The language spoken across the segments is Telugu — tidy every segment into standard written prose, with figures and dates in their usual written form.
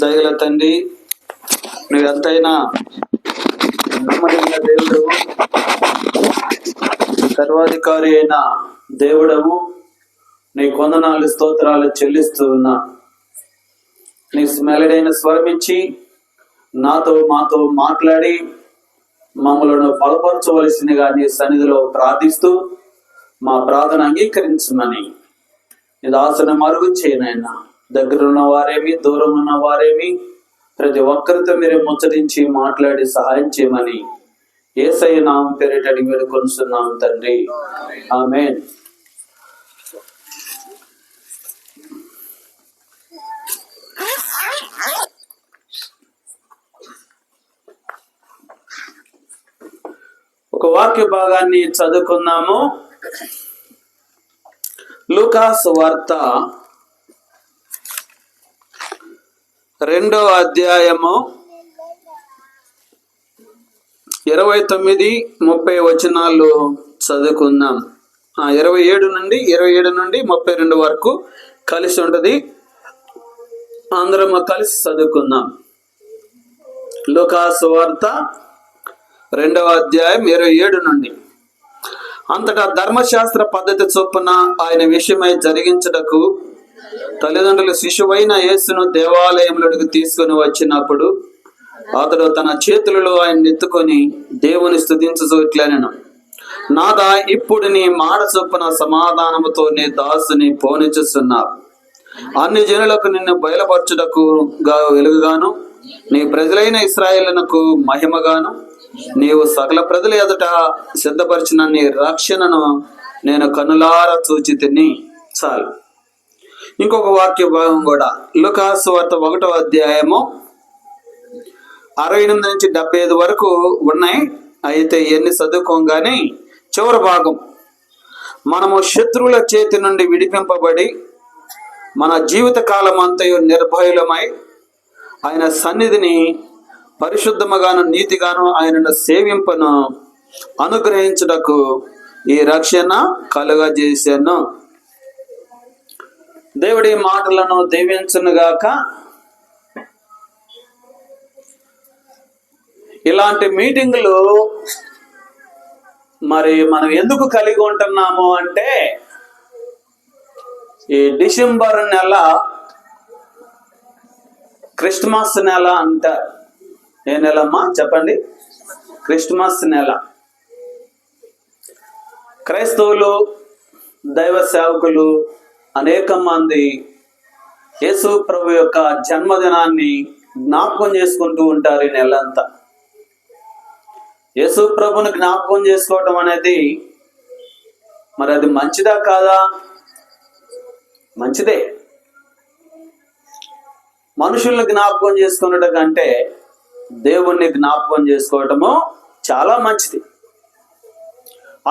దయగల తండ్రి, నువ్వెంతైనా నమ్మదగిన దేవుడవు, సర్వాధికారి అయిన దేవుడవు. నీ కొందనాలు స్తోత్రాలు చెల్లిస్తూ ఉన్నా. నీ మెలడైన స్వరమిచ్చి మాతో మాట్లాడి మమ్మలను బలపరచవలసిందిగా నీ సన్నిధిలో ప్రార్థిస్తూ మా ప్రార్థన అంగీకరించమని నీ దాసుని మరుగు చేయనైనా. దగ్గర ఉన్న వారేమి, దూరం ఉన్న వారేమి, ప్రతి ఒక్కరితో మీరే ముచ్చరించి మాట్లాడి సహాయం చేయమని యేసయ్య నామం పేరిట అడిగి వేడుకొనుచున్నాం తండ్రి, ఆమేన్. ఒక వాక్య భాగాన్ని చదువుకుందాము. లూకా సువార్త 2వ అధ్యాయము 29-30 వచనాలు చదువుకుందాం. 27 నుండి 32 వరకు కలిసి ఉంటుంది. అందరం కలిసి చదువుకుందాం. లూకా సువార్త 2వ అధ్యాయం 27 నుండి. అంతటా ధర్మశాస్త్ర పద్ధతి చొప్పున ఆయన విషయమై జరిగించుటకు తల్లిదండ్రులు శిశువైన యేసును దేవాలయంలోకి తీసుకుని వచ్చినప్పుడు అతడు తన చేతులలో ఆయన ఎత్తుకొని దేవుని స్తుతించుచు ఇట్లనెను: నాదా, ఇప్పుడు నీ మాట చొప్పున సమాధానముతో నీ దాసుని పోనిచుచున్నావు. అన్ని జనులకు నిన్ను బయలుపరచుటకు వెలుగుగాను, నీ ప్రజలైన ఇశ్రాయేలునకు మహిమగాను, నీవు సకల ప్రజల ఎదుట సిద్ధపరిచిన నీ రక్షణను నేను కనులారా చూచి తిని. చాలు. ఇంకొక వాక్య భాగం కూడా లూకా సువార్త 1వ అధ్యాయము 68 నుంచి 75 వరకు ఉన్నాయి. అయితే ఎన్ని చదువుకోగానే చివరి భాగం, మనము శత్రువుల చేతి నుండి విడిపింపబడి మన జీవిత కాలం అంతయు నిర్భయులమై ఆయన సన్నిధిని పరిశుద్ధముగాను నీతిగాను ఆయనను సేవింపను అనుగ్రహించుటకు ఈ రక్షణ కలుగజేశాను. దేవుడి మాటలను దీవించునుగాక. ఇలాంటి మీటింగులు మరి మనం ఎందుకు కలిగి ఉంటున్నాము అంటే, ఈ డిసెంబర్ నెల క్రిస్మస్ నెల అంటారు. ఏ నెలమ్మా చెప్పండి? క్రిస్మస్ నెల. క్రైస్తవులు, దైవ సేవకులు అనేక మంది యేసు ప్రభు యొక్క జన్మదినాన్ని జ్ఞాపకం చేసుకుంటూ ఉంటారు ఈ నెలంతా. యేసు ప్రభుని జ్ఞాపకం చేసుకోవటం అనేది మరి అది మంచిదా కాదా? మంచిదే. మనుషుల్ని జ్ఞాపకం చేసుకున్నట కంటే దేవుణ్ణి జ్ఞాపకం చేసుకోవటము చాలా మంచిది.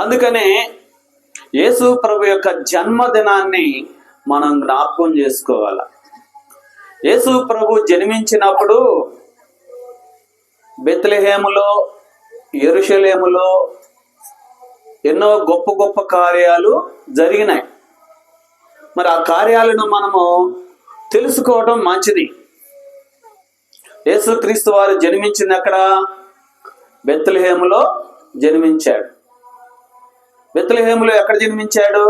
అందుకనే యేసు ప్రభు యొక్క జన్మదినాన్ని మనం జ్ఞాపకం చేసుకోవాలి. యేసు ప్రభు జన్మించినప్పుడు బెత్లెహేములో, యెరూషలేములో ఎన్నో గొప్ప గొప్ప కార్యాలు జరిగినాయి. మరి ఆ కార్యాలను మనము తెలుసుకోవడం మంచిది. యేసుక్రీస్తు వారు జన్మించింది ఎక్కడ? బెత్లెహేములో జన్మించాడు. బెత్లెహేములో ఎక్కడ జన్మించాడు?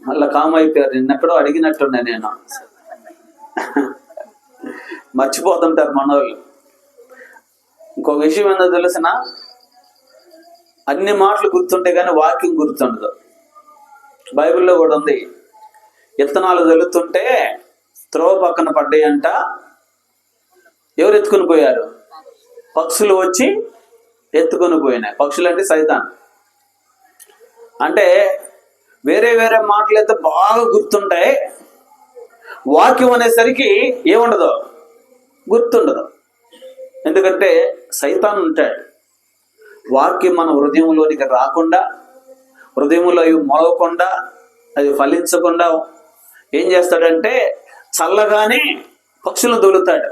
మళ్ళా కామైపోయారు. నిన్నెక్కడో అడిగినట్టున్నా నేను. మర్చిపోతుంటారు మనోళ్ళు. ఇంకొక విషయం ఏందో తెలిసిన, అన్ని మాటలు గుర్తుంటే కానీ వాక్యం గుర్తుండదు. బైబిల్లో కూడా ఉంది, విత్తనాలు జల్లుతుంటే త్రోవ పక్కన పడ్డాయంట. ఎవరు ఎత్తుకుని పోయారు? పక్షులు వచ్చి ఎత్తుకొని పోయినాయి. పక్షులు అంటే సైతాన్. అంటే వేరే వేరే మాటలు అయితే బాగా గుర్తుంటాయి, వాక్యం అనేసరికి ఏముండదు, గుర్తుండదు. ఎందుకంటే సైతాన్ ఉంటాడు. వాక్యం మన హృదయంలోనికి రాకుండా, హృదయంలో అవి మొలవకుండా, అది ఫలించకుండా ఏం చేస్తాడంటే చల్లగానే పక్షులను దొలుతాడు.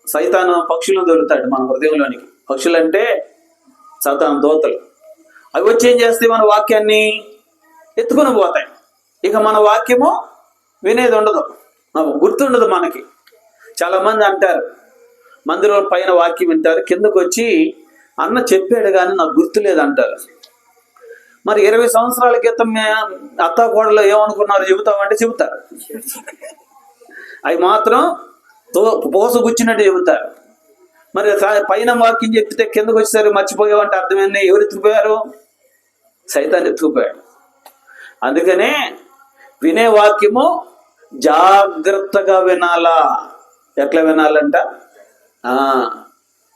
సైతాను పక్షులను దొలుతాడు మన హృదయంలోనికి. పక్షులు అంటే సైతాను దోతలు. అవి వచ్చి ఏం చేస్తాయి? మన వాక్యాన్ని ఎత్తుకొని పోతాయి. ఇక మన వాక్యము వినేది ఉండదు. గుర్తుండదు మనకి. చాలా మంది అంటారు, మందిరం పైన వాక్యం వింటారు, కిందకు వచ్చి అన్న చెప్పాడు కానీ నాకు గుర్తులేదు అంటారు. మరి 20 సంవత్సరాల క్రితం అత్త కోడలో ఏమనుకున్నారు చెబుతామంటే చెబుతారు. అవి మాత్రం పోసగుచ్చినట్టు చెబుతారు. మరి పైన వాక్యం చెప్తే కిందకు వచ్చేసరికి మర్చిపోయావంటే అర్థమైంది. ఎవరు ఎత్తుకుపోయారు? సైతాన్ని ఎత్తుకుపోయాడు. అందుకనే వినే వాక్యము జాగ్రత్తగా వినాలా. ఎట్లా వినాలంట?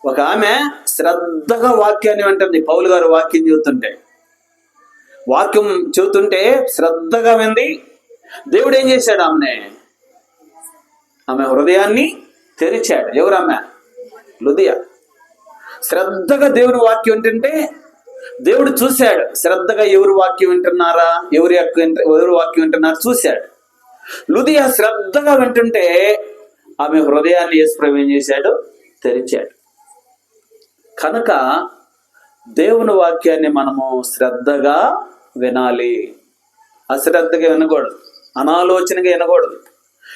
ఒక ఆమె శ్రద్ధగా వాక్యాన్ని వింటుంది. పౌలు గారు వాక్యం చెబుతుంటే శ్రద్ధగా వింది. దేవుడు ఏం చేశాడు? ఆమె హృదయాన్ని తెరిచాడు. ఎవరు ఆమె? లుదియా. శ్రద్ధగా దేవుని వాక్యం వింటుంటే దేవుడు చూశాడు. శ్రద్ధగా ఎవరు వాక్యం వింటున్నారా, ఎవరు వాక్యం వింటున్నారా చూశాడు. లుదియా శ్రద్ధగా వింటుంటే ఆమె హృదయాన్ని యేసుప్రభు ఏం చేశాడు? తెరిచాడు. కనుక దేవుని వాక్యాన్ని మనము శ్రద్ధగా వినాలి. అశ్రద్ధగా వినకూడదు, అనాలోచనగా వినకూడదు.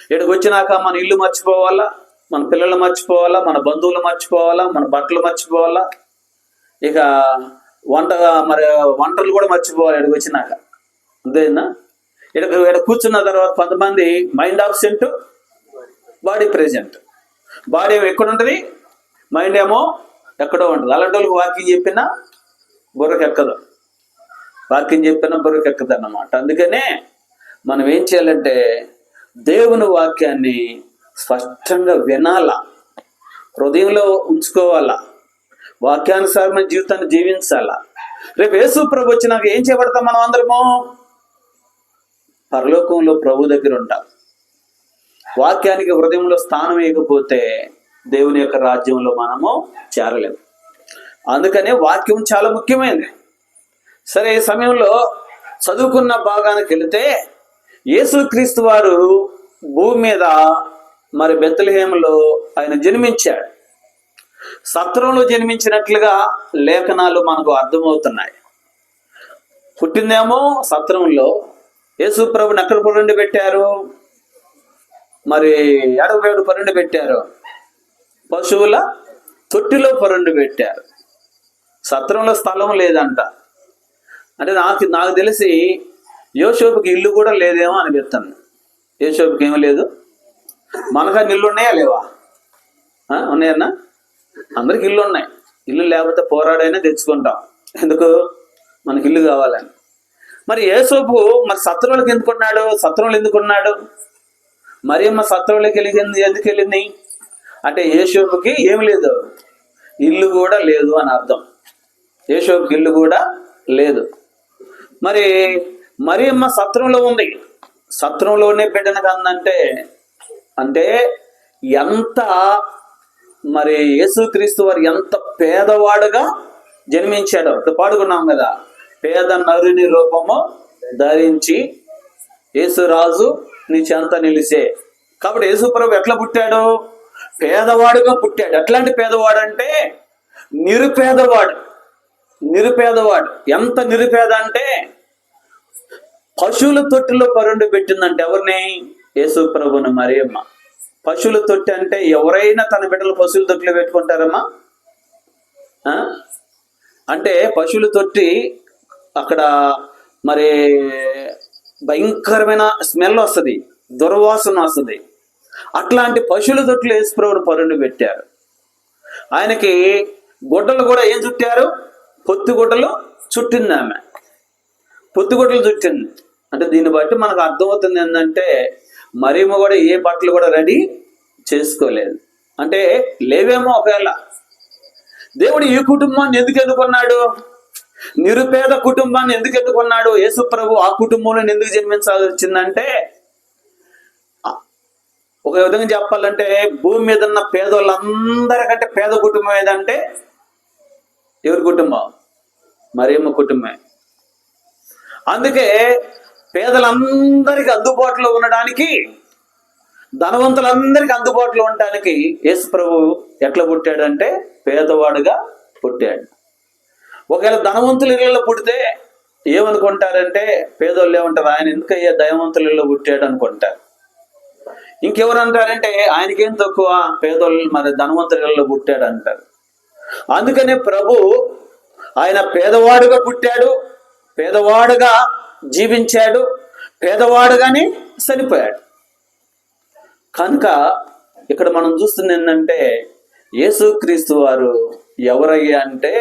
ఇక్కడికి వచ్చినాక మన ఇల్లు మర్చిపోవాలా, మన పిల్లలు మర్చిపోవాలా, మన బంధువులు మర్చిపోవాలా, మన బట్టలు మర్చిపోవాలా, ఇక వంటలు కూడా మర్చిపోవాలి ఇక్కడికి వచ్చినాక. అంతేనా? ఇక్కడ కూర్చున్న తర్వాత కొంతమంది mind absent, body present. Body ఏమో ఎక్కడ ఉంటుంది, మైండ్ ఏమో ఎక్కడో ఉంటుంది. అలాంటి వాళ్ళకి వాక్యం చెప్పినా బుర్రకెక్కదు, అన్నమాట. అందుకనే మనం ఏం చేయాలంటే దేవుని వాక్యాన్ని స్పష్టంగా వినాలా, హృదయంలో ఉంచుకోవాలా, వాక్యానుసారమైన జీవితాన్ని జీవించాలా. రేపు యేసు ప్రభు వచ్చినాక ఏం చేయబడతాం? మనం అందరము పరలోకంలో ప్రభు దగ్గర ఉంటాం. వాక్యానికి హృదయంలో స్థానం వేయకపోతే దేవుని యొక్క రాజ్యంలో మనము చేరలేము. అందుకనే వాక్యం చాలా ముఖ్యమైనది. సరే, ఈ సమయంలో చదువుకున్న భాగానికి వెళితే యేసుక్రీస్తు వారు భూమి మీద మరి బెత్లెహేములో ఆయన జన్మించాడు. సత్రంలో జన్మించినట్లుగా లేఖనాలు మనకు అర్థమవుతున్నాయి. పుట్టిందేమో సత్రంలో. యేసు ప్రభుని ఎక్కడ పరుండి పెట్టారు? మరి ఎడవేడు పరుండి పెట్టారు, పశువుల తొట్టిలో పరుండి పెట్టారు. సత్రంలో స్థలం లేదంట. అంటే నాకు తెలిసి యోసేపుకి ఇల్లు కూడా లేదేమో అనిపిస్తుంది. యోసేపుకి ఏమీ లేదు. మనకన్నా ఇల్లు ఉన్నాయా లేవా? ఉన్నాయన్నా? అందరికి ఇల్లు ఉన్నాయి. ఇల్లు లేకపోతే పోరాడైనా తెచ్చుకుంటాం. ఎందుకు? మనకి ఇల్లు కావాలని. మరి యోసేపు మరి సత్రంలోకి ఎందుకున్నాడు? సత్రంలో ఎందుకున్నాడు? మరియమ్మ సత్రంలోకి వెళ్ళింది. ఎందుకు వెళ్ళింది అంటే యోసేపుకి ఏమి లేదు, ఇల్లు కూడా లేదు అని అర్థం. యోసేపుకి ఇల్లు కూడా లేదు. మరి మరియమ్మ సత్రంలో ఉంది. సత్రంలోనే బిడ్డను కందంటే అంటే ఎంత మరి యేసుక్రీస్తు వారు ఎంత పేదవాడుగా జన్మించాడో ఇప్పుడు పాడుకున్నాం కదా. పేద నరుని రూపము ధరించి యేసురాజు నీ చెంత నిలిసే. కాబట్టి యేసు ప్రభు ఎట్లా పుట్టాడు? పేదవాడుగా పుట్టాడు. ఎట్లాంటి పేదవాడు అంటే నిరుపేదవాడు. ఎంత నిరుపేద అంటే పశువుల తొట్టిలో పరుండి పెట్టిందంటే ఎవరిని? యేసు ప్రభుని మరియమ్మ. పశువుల తొట్టి అంటే ఎవరైనా తన బిడ్డలు పశువుల తొట్టిలో పెట్టుకుంటారమ్మా? అంటే పశువుల తొట్టి అక్కడ మరి భయంకరమైన స్మెల్ వస్తుంది, దుర్వాసన వస్తుంది. అట్లాంటి పశువుల తొట్టిలో యేసు ప్రభుని పరుండి పెట్టారు. ఆయనకి గుడ్డలు కూడా ఏం చుట్టారు? పొత్తి గుడ్డలు చుట్టింది ఆమె. పొత్తి గుడ్డలు చుట్టింది అంటే దీన్ని బట్టి మనకు అర్థమవుతుంది ఏంటంటే మరియమ్మ కూడా ఏ బట్టలు కూడా రెడీ చేసుకోలేదు. అంటే లేవేమో ఒకవేళ. దేవుడు ఈ కుటుంబాన్ని ఎందుకు ఎన్నుకున్నాడు? నిరుపేద కుటుంబాన్ని ఎందుకు ఎన్నుకున్నాడు? యేసు ప్రభు ఆ కుటుంబంలో ఎందుకు జన్మించాల్సి వచ్చిందంటే, ఒక విధంగా చెప్పాలంటే భూమి మీద ఉన్న పేదోళ్ళందరికంటే పేద కుటుంబం ఏదంటే ఎవరి కుటుంబం? మరియమ్మ కుటుంబమే. అందుకే పేదలందరికీ అందుబాటులో ఉండడానికి, ధనవంతులందరికీ అందుబాటులో ఉండడానికి యేసు ప్రభు ఎట్లా పుట్టాడంటే పేదవాడుగా పుట్టాడు. ఒకవేళ ధనవంతుల ఇళ్ళలో పుడితే ఏమనుకుంటారంటే పేదోళ్ళు ఏమంటారు? ఆయన ఎందుకయ్యా ధనవంతుల ఇళ్ళలో పుట్టాడు అనుకుంటారు. ఇంకెవరు అంటారంటే ఆయనకేం తక్కువ, పేదోళ్ళు మరి ధనవంతులలో పుట్టాడు అంటారు. అందుకనే ప్రభు ఆయన పేదవాడుగా పుట్టాడు, పేదవాడుగా జీవించాడు, పేదవాడుగానే చనిపోయాడు. కనుక ఇక్కడ మనం చూస్తుంది ఏంటంటే యేసుక్రీస్తు వారు ఎవరయ్యా అంటే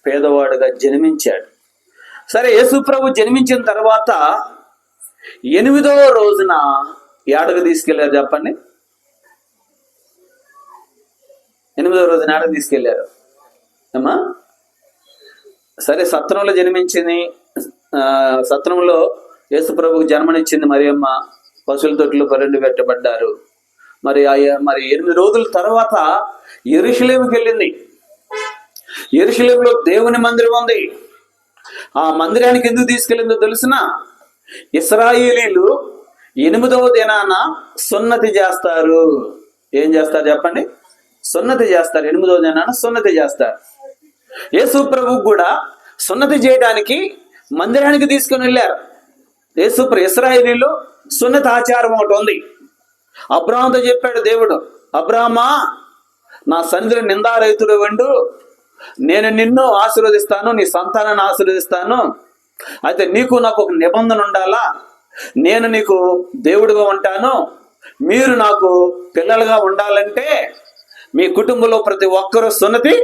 పేదవాడుగా జన్మించాడు. సరే, యేసు ప్రభు జన్మించిన తర్వాత 8వ రోజున ఏడకు తీసుకెళ్లారు చెప్పండి. 8వ రోజున ఏడకు తీసుకెళ్లారు అమ్మా? సరే, సత్రంలో జన్మించింది, సత్రంలో యేసు ప్రభుకు జన్మనిచ్చింది మరియమ్మ, పశువుల తొట్టులో 12 పెట్టబడ్డారు. మరి 8 రోజుల తర్వాత యెరూషలేముకి వెళ్ళింది. యెరూషలేములో దేవుని మందిరం ఉంది. ఆ మందిరానికి ఎందుకు తీసుకెళ్ళిందో తెలుసిన? ఇశ్రాయేలీలు 8వ దినాన సున్నతి చేస్తారు. ఏం చేస్తారు చెప్పండి? సున్నతి చేస్తారు. 8వ దినాన సున్నతి చేస్తారు. యేసు ప్రభువు కూడా సున్నతి చేయడానికి మందిరానికి తీసుకుని వెళ్ళారు. ఇశ్రాయేలీలు సున్నతి ఆచారం ఒకటి ఉంది. అబ్రాహాముతో చెప్పాడు దేవుడు, అబ్రాహ్మా, నా సన్నిధిలో నిందారహితుడు వెండు, నేను నిన్ను ఆశీర్వదిస్తాను, నీ సంతానాన్ని ఆశీర్వదిస్తాను. అయితే నీకు నాకు ఒక నిబంధన ఉండాలా, నేను నీకు దేవుడిగా ఉంటాను, మీరు నాకు పిల్లలుగా ఉండాలంటే మీ కుటుంబంలో ప్రతి ఒక్కరూ సున్నతి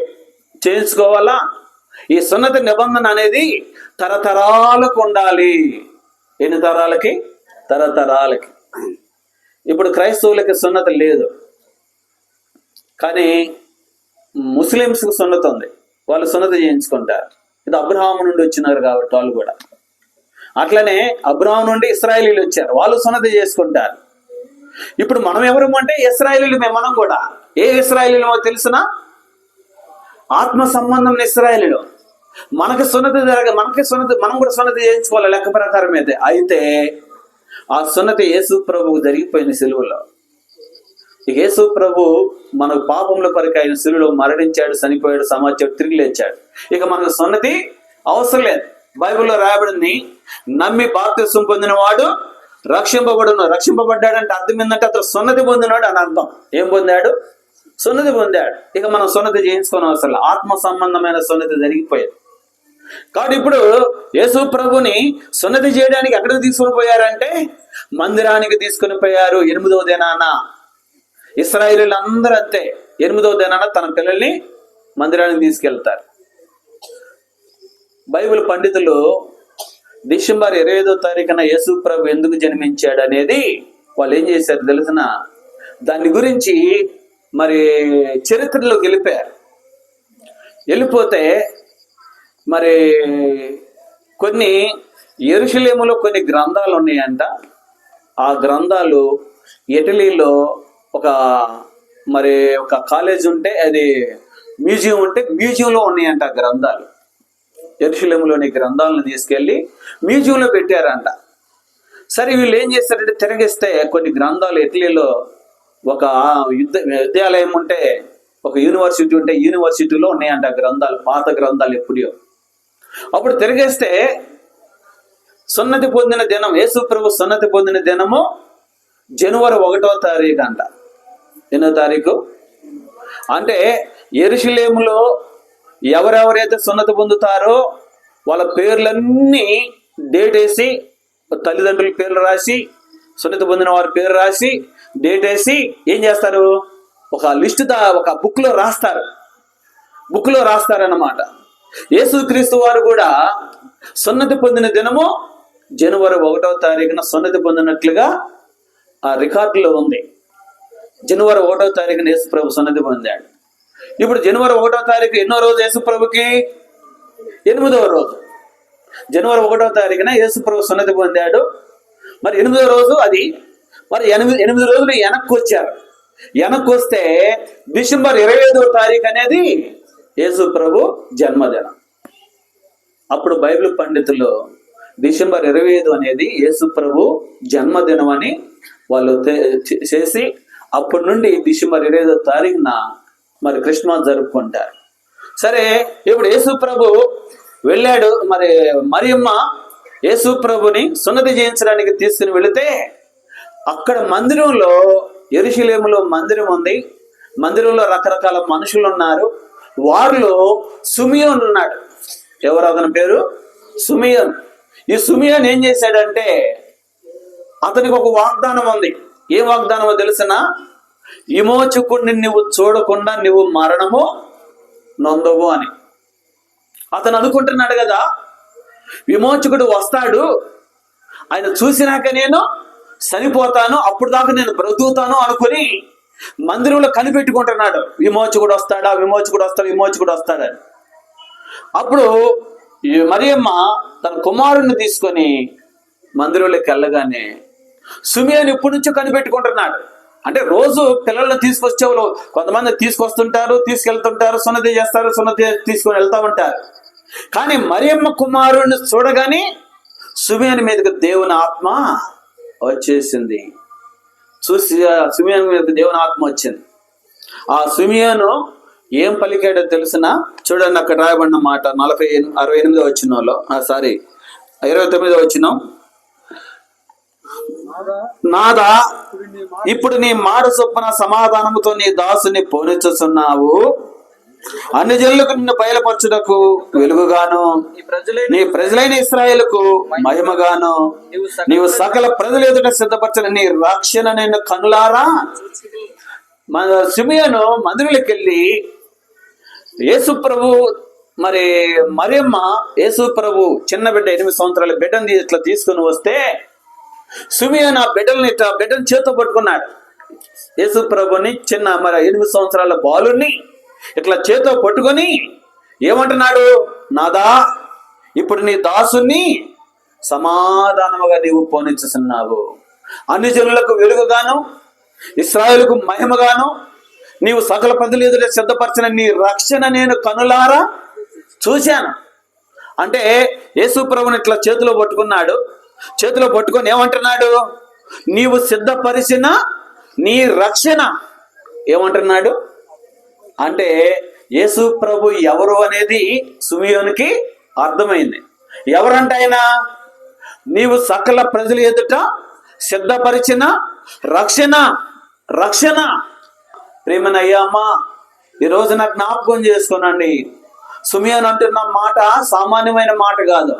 చేయించుకోవాలా. ఈ సున్నతి నిబంధన అనేది తరతరాలకు ఉండాలి. ఎన్ని తరాలకి? తరతరాలకి. ఇప్పుడు క్రైస్తవులకి సున్నతి లేదు, కానీ ముస్లిమ్స్కి సున్నతి ఉంది. వాళ్ళు సున్నతి చేయించుకుంటారు. ఇది అబ్రహాము నుండి వచ్చినారు కాబట్టి వాళ్ళు కూడా. అట్లనే అబ్రహాము నుండి ఇశ్రాయేలీలు వచ్చారు, వాళ్ళు సున్నతి చేసుకుంటారు. ఇప్పుడు మనం ఎవరు అంటే ఇశ్రాయేలీలు. మనం కూడా ఏ ఇశ్రాయేలీలు మాకు తెలిసిన? ఆత్మ సంబంధం ఇశ్రాయేలీలు. మనకి సున్నతి మనం కూడా సున్నతి చేయించుకోవాలి లెక్క ప్రకారం అయితే ఆ సున్నతి యేసు ప్రభువు జరిగిపోయిన సిలువలో. ఇక యేసు ప్రభు మనకు పాపంలో కొరకు ఆయన సిలువలో మరణించాడు, చనిపోయాడు, సమాచాడు, తిరిగి లేచాడు. ఇక మనకు సున్నతి అవసరం లేదు. బైబిల్లో రాయబడింది, నమ్మి బాప్తిస్మం పొందిన వాడు రక్షింపబడును. రక్షింపబడ్డాడంటే అర్థం ఏంటంటే అతను సున్నతి పొందినాడు అని అర్థం. ఏం పొందాడు? సున్నతి పొందాడు. ఇక మనం సున్నతి చేయించుకోని అవసరం. ఆత్మ సంబంధమైన సున్నతి జరిగిపోయేది. కాబట్టి ఇప్పుడు యేసు ప్రభుని సున్నతి చేయడానికి ఎక్కడికి తీసుకుని పోయారంటే మందిరానికి తీసుకుని పోయారు. 8వ దినాన ఇశ్రాయేలీలు అందరూ అంతే, 8వ దినాన తన పిల్లల్ని మందిరానికి తీసుకెళ్తారు. బైబిల్ పండితులు డిసెంబర్ 25వ తారీఖున యేసు ప్రభు ఎందుకు జన్మించాడు అనేది వాళ్ళు ఏం చేశారు తెలిసిన? దాని గురించి మరి చరిత్రలోకి వెళ్ళిపోతే మరి కొన్ని యెరూషలేములో కొన్ని గ్రంథాలు ఉన్నాయంట. ఆ గ్రంథాలు ఇటలీలో ఒక కాలేజ్ ఉంటే, అది మ్యూజియం ఉంటే మ్యూజియంలో ఉన్నాయంట ఆ గ్రంథాలు. యెరూషలేములోని గ్రంథాలను తీసుకెళ్లి మ్యూజియంలో పెట్టారంట. సరే, వీళ్ళు ఏం చేస్తారంటే తిరగిస్తే కొన్ని గ్రంథాలు ఇటలీలో ఒక విద్యాలయం ఉంటే, ఒక యూనివర్సిటీ ఉంటే యూనివర్సిటీలో ఉన్నాయంట గ్రంథాలు, పాత గ్రంథాలు ఎప్పుడో. అప్పుడు తిరిగేస్తే సున్నతి పొందిన దినం, యేసు ప్రభు సున్నతి పొందిన దినము జనవరి 1వ తారీఖు అంట. ఎన్నో తారీఖు అంటే యెరూషలేములో ఎవరెవరైతే సున్నతి పొందుతారో వాళ్ళ పేర్లన్నీ డేట్ వేసి, తల్లిదండ్రుల పేర్లు రాసి, సున్నతి పొందిన వారి పేరు రాసి డేట్ వేసి ఏం చేస్తారు? ఒక లిస్ట్ ఒక బుక్లో రాస్తారన్నమాట. యేసుక్రీస్తు వారు కూడా సున్నతి పొందిన దినము జనవరి 1వ తారీఖున సున్నతి పొందినట్లుగా ఆ రికార్డులో ఉంది. జనవరి 1వ తారీఖున యేసు ప్రభు సున్నతి పొందాడు. ఇప్పుడు జనవరి 1వ తారీఖు ఎన్నో రోజు యేసు ప్రభుకి? 8వ రోజు. జనవరి 1వ తారీఖున యేసు ప్రభు సున్నతి పొందాడు. మరి 8వ రోజు అది. మరి 8 రోజులు వెనక్కి వచ్చారు. వెనక్కి వస్తే డిసెంబర్ 25వ తారీఖు అనేది యేసు ప్రభు జన్మదినం. అప్పుడు బైబిల్ పండితులు డిసెంబర్ 25 అనేది యేసు ప్రభు జన్మదినం అని వాళ్ళు చేసి అప్పటి నుండి డిసెంబర్ 25వ తారీఖున మరి క్రిస్మస్ జరుపుకుంటారు. సరే, ఇప్పుడు యేసు ప్రభు వెళ్ళాడు. మరి మరియమ్మ యేసు ప్రభుని సున్నతి చేయించడానికి తీసుకుని వెళితే అక్కడ మందిరంలో యెరూషలేములో మందిరం ఉంది. మందిరంలో రకరకాల మనుషులు ఉన్నారు. వారిలో సిమియోన్ ఉన్నాడు. ఎవరు అతని పేరు? సిమియోన్. ఈ సిమియోన్ ఏం చేశాడంటే, అతనికి ఒక వాగ్దానం ఉంది. ఏ వాగ్దానమో తెలిసిన? విమోచకుడిని నువ్వు చూడకుండా నువ్వు మరణము నొందవు అని. అతను అనుకుంటున్నాడు కదా, విమోచకుడు వస్తాడు, ఆయన చూసినాక నేను చనిపోతాను, అప్పుడు దాకా నేను బ్రతుకుతాను అనుకుని మందిరంలో కనిపెట్టుకుంటున్నాడు. విమోచకుడు వస్తాడా, విమోచకుడు వస్తాడు, విమోచకుడు వస్తాడని. అప్పుడు మరియమ్మ తన కుమారుణ్ణి తీసుకొని మందిరంలోకి వెళ్ళగానే సిమియోను ఇప్పటి నుంచో కనిపెట్టుకుంటున్నాడు. అంటే రోజు పిల్లల్ని తీసుకొచ్చేవాళ్ళు కొంతమంది తీసుకొస్తుంటారు, తీసుకెళ్తుంటారు, సున్నతి చేస్తారు, సున్నతి తీసుకొని వెళ్తా ఉంటారు. కానీ మరియమ్మ కుమారుణ్ణి చూడగానే సిమియోను మీదకి దేవుని ఆత్మ వచ్చేసింది. చూసి సిమియోను మీదకి దేవుని ఆత్మ వచ్చింది. ఆ సిమియోను ఏం పలికాడో తెలిసిన? చూడండి, అక్కడ రాయబడిన మాట 68వ వచనంలో, 29వ వచనం. నాదా, ఇప్పుడు నీ మాట చొప్పున సమాధానముతో నీ దాసుని పోనిచ్చుచున్నావు. అన్ని జనులకు నిన్ను బయలుపరచుటకు వెలుగుగాను, నీ ప్రజలైన ఇశ్రాయేలుకు మహిమగాను, నీవు సకల ప్రజలు ఎదుట సిద్ధపరచిన నీ రక్షణ నేను కనులారా. సిమియోను మందిరంలోకి వెళ్ళి యేసు ప్రభు మరియమ్మ యేసు ప్రభు చిన్న బిడ్డ 8 సంవత్సరాల బిడ్డని ఇట్లా తీసుకుని వస్తే సిమియోను ఆ బిడ్డని చేతితో పట్టుకున్నాడు. యేసు ప్రభుని చిన్న 8 సంవత్సరాల బాలుని ఇట్లా చేతితో పట్టుకొని ఏమంటున్నాడు? నాదా, ఇప్పుడు నీ దాసుని సమాధానముగా నీవు పోనించుచున్నావు. అన్ని జనులకు వెలుగుగాను, ఇశ్రాయేలుకు మహిమగాను, నీవు సకల ప్రజలు ఎదుట సిద్ధపరచిన నీ రక్షణ నేను కనులారా చూశాను. అంటే యేసు ప్రభుని ఇట్లా చేతిలో పట్టుకున్నాడు. చేతిలో పట్టుకొని ఏమంటున్నాడు? నీవు సిద్ధపరిచిన నీ రక్షణ. ఏమంటున్నాడు అంటే యేసు ప్రభు ఎవరు అనేది సిమియోనుకి అర్థమైంది. ఎవరంటే ఆయన నీవు సకల ప్రజల ఎదుట సిద్ధపరిచిన రక్షణ. రక్షణ ప్రేమన అయ్యామ్మా, ఈరోజు నాకు జ్ఞాపకం చేసుకోనండి. సిమియోను అంటున్న మాట సామాన్యమైన మాట కాదు.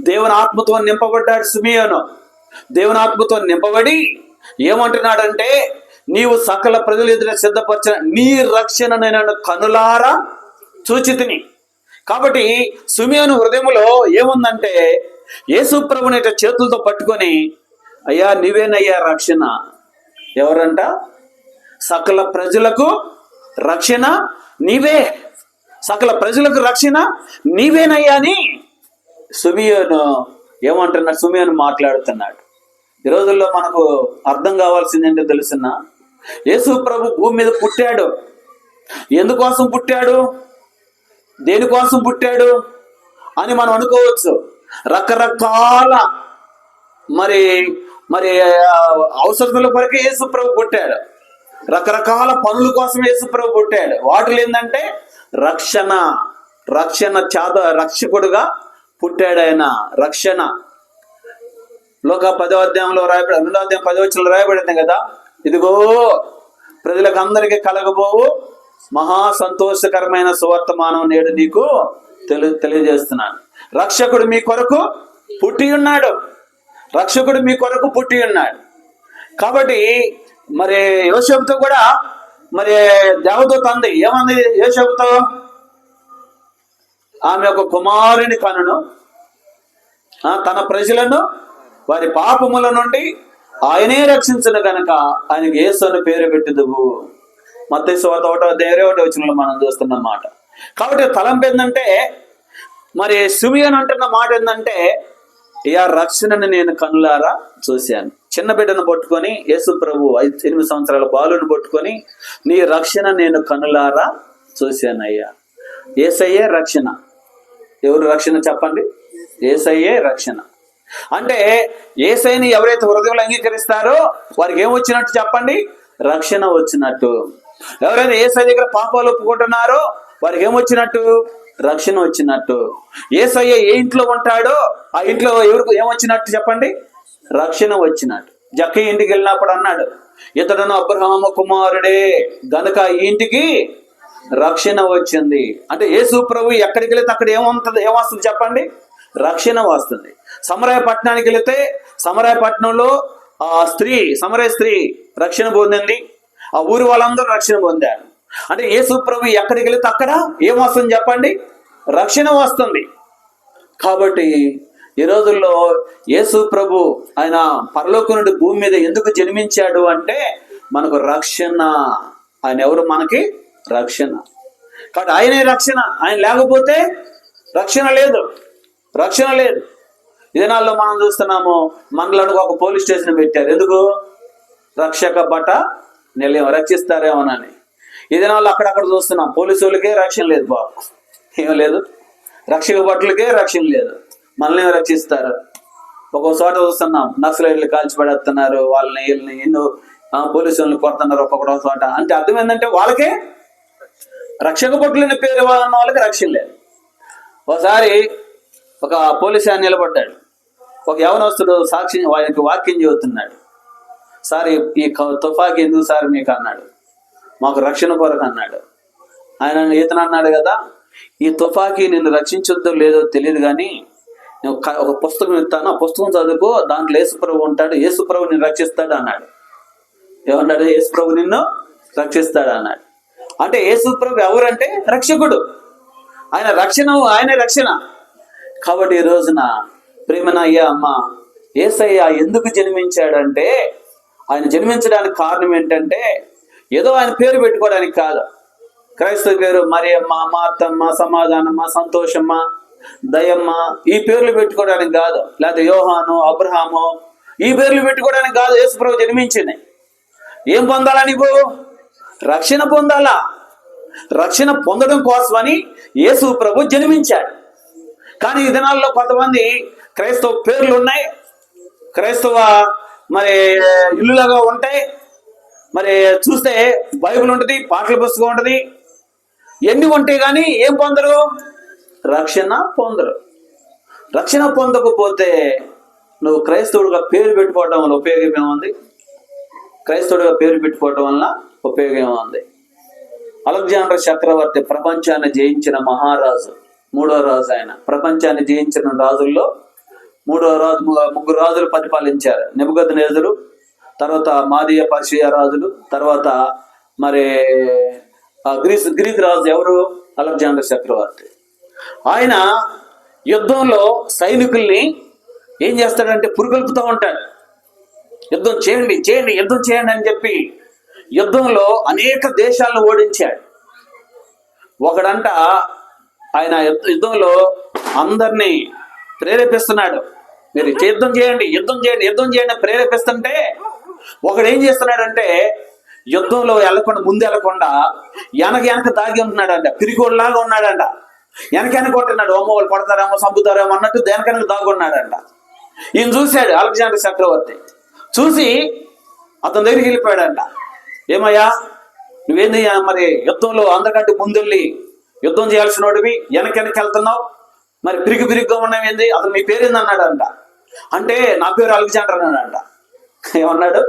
దేవుని ఆత్మతో నింపబడ్డాడు సిమియోను. దేవుని ఆత్మతో నింపబడి ఏమంటున్నాడంటే, నీవు సకల ప్రజలు ఎదుట సిద్ధపరిచిన నీ రక్షణ నేను కనులారా చూచితిని. కాబట్టి సిమియోను హృదయంలో ఏముందంటే, యేసు ప్రభుని చేతులతో పట్టుకొని, అయ్యా నీవేనయ్యా రక్షణ. ఎవరంట? సకల ప్రజలకు రక్షణ నీవే, సకల ప్రజలకు రక్షణ నీవేనయ్యా అని సిమియోను ఏమంటున్నాడు? సిమియోను మాట్లాడుతున్నాడు. ఈ రోజుల్లో మనకు అర్థం కావాల్సింది ఏంటో తెలుసునా? యేసు ప్రభు భూమి మీద పుట్టాడు. ఎందుకోసం పుట్టాడు, దేనికోసం పుట్టాడు అని మనం అనుకోవచ్చు. రకరకాల మరి అవసరతల కొరకే యేసు ప్రభు పుట్టాడు. రకరకాల పనుల కోసం యేసు ప్రభు పుట్టాడు. వాటిలో ఏంటంటే రక్షణ రక్షకుడుగా పుట్టాడు ఆయన. రక్షణ లోక 10వ అధ్యాయంలో రాయబడి 2వ అధ్యాయం 10వ వచనంలో రాయబడింది కదా, ఇదిగో ప్రజలకు అందరికీ కలగబోవు మహా సంతోషకరమైన సువర్తమానం నేడు నీకు తెలియజేస్తున్నాను. రక్షకుడు మీ కొరకు పుట్టి ఉన్నాడు. రక్షకుడు మీ కొరకు పుట్టి ఉన్నాడు. కాబట్టి మరి యోసేపుతో కూడా దేవదూత అంది. ఏమంది యోసేపుతో? ఆమె ఒక కుమారుని కనును, తన ప్రజలను వారి పాపముల నుండి ఆయనే రక్షించను గనక ఆయనకి యేసు అని పేరు పెట్టిదువు. మత్తయి సువార్త 1వ వచనంలో మనం చూస్తున్న మాట. కాబట్టి తలంపు ఏంటంటే, మరి సిమియోను అంటున్న మాట ఏంటంటే, ఈ రక్షణని నేను కనులారా చూశాను. చిన్న బిడ్డను పట్టుకొని యేసు ప్రభు 8 సంవత్సరాల బాలుని పట్టుకొని, నీ రక్షణ నేను కనులారా చూశాను అయ్యా. యేసయ్యే రక్షణ. ఎవరు రక్షణ చెప్పండి? యేసయ్యే రక్షణ. అంటే యేసయ్యని ఎవరైతే హృదయంలో అంగీకరిస్తారో వారికి ఏమొచ్చినట్టు చెప్పండి? రక్షణ వచ్చినట్టు. ఎవరైతే యేసయ్య దగ్గర పాపాలు ఒప్పుకుంటున్నారో వారికి ఏమొచ్చినట్టు? రక్షణ వచ్చినట్టు. యేసయ్య ఏ ఇంట్లో ఉంటాడో ఆ ఇంట్లో ఎవరికి ఏమొచ్చినట్టు చెప్పండి? రక్షణ వచ్చినట్టు. జక్కయ్య ఇంటికి వెళ్ళినప్పుడు అన్నాడు, ఇతడును అబ్రహాము కుమారుడే గనుక ఈ ఇంటికి రక్షణ వచ్చింది. అంటే యేసు ప్రభు ఎక్కడికి వెళితే అక్కడ ఏమొస్తుంది చెప్పండి? రక్షణ వస్తుంది. సమరయ పట్టణానికి వెళితే సమరయపట్నంలో సమరయ స్త్రీ రక్షణ పొందింది. ఆ ఊరి వాళ్ళందరూ రక్షణ పొందారు. అంటే యేసు ప్రభు ఎక్కడికి వెళితే అక్కడ ఏమొస్తుంది చెప్పండి? రక్షణ వస్తుంది. కాబట్టి ఈ రోజుల్లో యేసు ప్రభు ఆయన పరలోకం నుండి భూమి మీద ఎందుకు జన్మించాడు అంటే మనకు రక్షణ. ఆయన ఎవరు? మనకి రక్షణ. కాబట్టి ఆయనే రక్షణ. ఆయన లేకపోతే రక్షణ లేదు. రక్షణ లేదు. ఈ దినాల్లో మనం చూస్తున్నాము, మనలను ఒక పోలీస్ స్టేషన్ పెట్టారు. ఎందుకు? రక్షక భట నిలయం, రక్షిస్తారేమోనని. ఈ దినాల్లో అక్కడక్కడ చూస్తున్నాం, పోలీసు వాళ్ళకే రక్షణ లేదు బాబు. ఏం లేదు, రక్షక భటులకే రక్షణ లేదు. మనల్ని రక్షిస్తారు. ఒక్కో చోట చూస్తున్నాం, నక్సలైట్లు కాల్చిపడేస్తున్నారు, వాళ్ళని వీళ్ళని ఎన్నో పోలీసు వాళ్ళని కొడుతున్నారు ఒక్కొక్క చోట. అంటే అర్థం ఏంటంటే వాళ్ళకే రక్షక భటులని పేరు ఉన్న వాళ్ళకి రక్షణ లేదు. ఒకసారి ఒక పోలీసు ఆయన నిలబడ్డాడు. ఒక యవనస్తుడు సాక్షి ఆయనకి వాక్యం చెబుతున్నాడు. సార్ ఈ తుపాకీ ఎందుకు సార్ మీకు అన్నాడు. మాకు రక్షణ కొరకు అన్నాడు. ఆయన ఇతను అన్నాడు కదా, ఈ తుపాకీ నిన్ను రక్షించొద్దో లేదో తెలియదు కానీ నేను ఒక పుస్తకం ఇస్తాను, ఆ పుస్తకం చదువుకో, దాంట్లో యేసుప్రభు ఉంటాడు, యేసుప్రభు నిన్ను రక్షిస్తాడు అన్నాడు. ఏమన్నాడు? యేసుప్రభు నిన్ను రక్షిస్తాడు అన్నాడు. అంటే యేసుప్రభు ఎవరంటే రక్షకుడు. ఆయన రక్షణ, ఆయనే రక్షణ. కాబట్టి ఈ రోజున ప్రేమన అయ్యా అమ్మ, యేసయ్య ఎందుకు జన్మించాడంటే ఆయన జన్మించడానికి కారణం ఏంటంటే ఏదో ఆయన పేరు పెట్టుకోవడానికి కాదు. క్రైస్తవ పేరు మరియమ్మ, మార్తమ్మ, సమాధానమ్మ, సంతోషమ్మ, దయమ్మ ఈ పేర్లు పెట్టుకోవడానికి కాదు. లేదా యోహాను, అబ్రహాము ఈ పేర్లు పెట్టుకోవడానికి కాదు యేసుప్రభు జన్మించింది. ఏం పొందాలా? నీవు రక్షణ పొందాలా. రక్షణ పొందడం కోసమని యేసు ప్రభు జన్మించాడు. కానీ ఈ దినాల్లో కొంతమంది క్రైస్తవ పేర్లు ఉన్నాయి, క్రైస్తవ మరి ఇల్లులాగా ఉంటాయి, మరి చూస్తే బైబిల్ ఉంటుంది, పాటల పుస్తకం ఉంటుంది, ఎన్ని ఉంటాయి కానీ ఏం పొందరు? రక్షణ పొందరు. రక్షణ పొందకపోతే నువ్వు క్రైస్తవుడిగా పేరు పెట్టుకోవడం వల్ల ఉపయోగం ఏముంది? క్రైస్తవుడిగా పేరు పెట్టుకోవడం వల్ల ఉపయోగం ఏముంది? అలెగ్జాండర్ చక్రవర్తి ప్రపంచాన్ని జయించిన మహారాజు, 3వ రాజు. ఆయన ప్రపంచాన్ని జయించిన రాజుల్లో 3వ రాజు. 3 రాజులు పరిపాలించారు. నెబుకద్నెజరు, తర్వాత మాదీయ పర్షియా రాజులు, తర్వాత మరి గ్రీక్ రాజు ఎవరు? అలెగ్జాండర్ చక్రవర్తి. ఆయన యుద్ధంలో సైనికుల్ని ఏం చేస్తాడంటే పురుగొల్పుతూ ఉంటాడు. యుద్ధం చేయండి, చేయండి, యుద్ధం చేయండి అని చెప్పి యుద్ధంలో అనేక దేశాలను ఓడించాడు. ఒకడంట ఆయన యుద్ధంలో అందరినీ ప్రేరేపిస్తున్నాడు, మీరు యుద్ధం చేయండి, యుద్ధం చేయండి, యుద్ధం చేయండి ప్రేరేపిస్తుంటే ఒకడు ఏం చేస్తున్నాడంటే యుద్ధంలో వెళ్ళకుండా, ముందు వెళ్ళకుండా వెనక దాగి ఉంటున్నాడంట, పిరికోడ్లాగా ఉన్నాడంట. వెనక కొట్టున్నాడు, ఓమో వాళ్ళు కొడతారేమో, చంపుతారేమో అన్నట్టు వెనక దాగున్నాడంట. ఈయన చూశాడు అలెగ్జాండర్ చక్రవర్తి. చూసి అతని దగ్గరికి వెళ్ళిపోయాడంట. ఏమయ్యా నువ్వేంది మరి యుద్ధంలో అందరికంటే ముందెళ్ళి యుద్ధం చేయాల్సిన వాడివి వెనక వెళ్తున్నావు, మరి పిరిగిగా ఉన్నావు ఏంది? అతను మీ పేరేంది అన్నాడంట. అంటే నా పేరు అలెగ్జాండర్ అన్నాడంట. ఏమన్నాడు?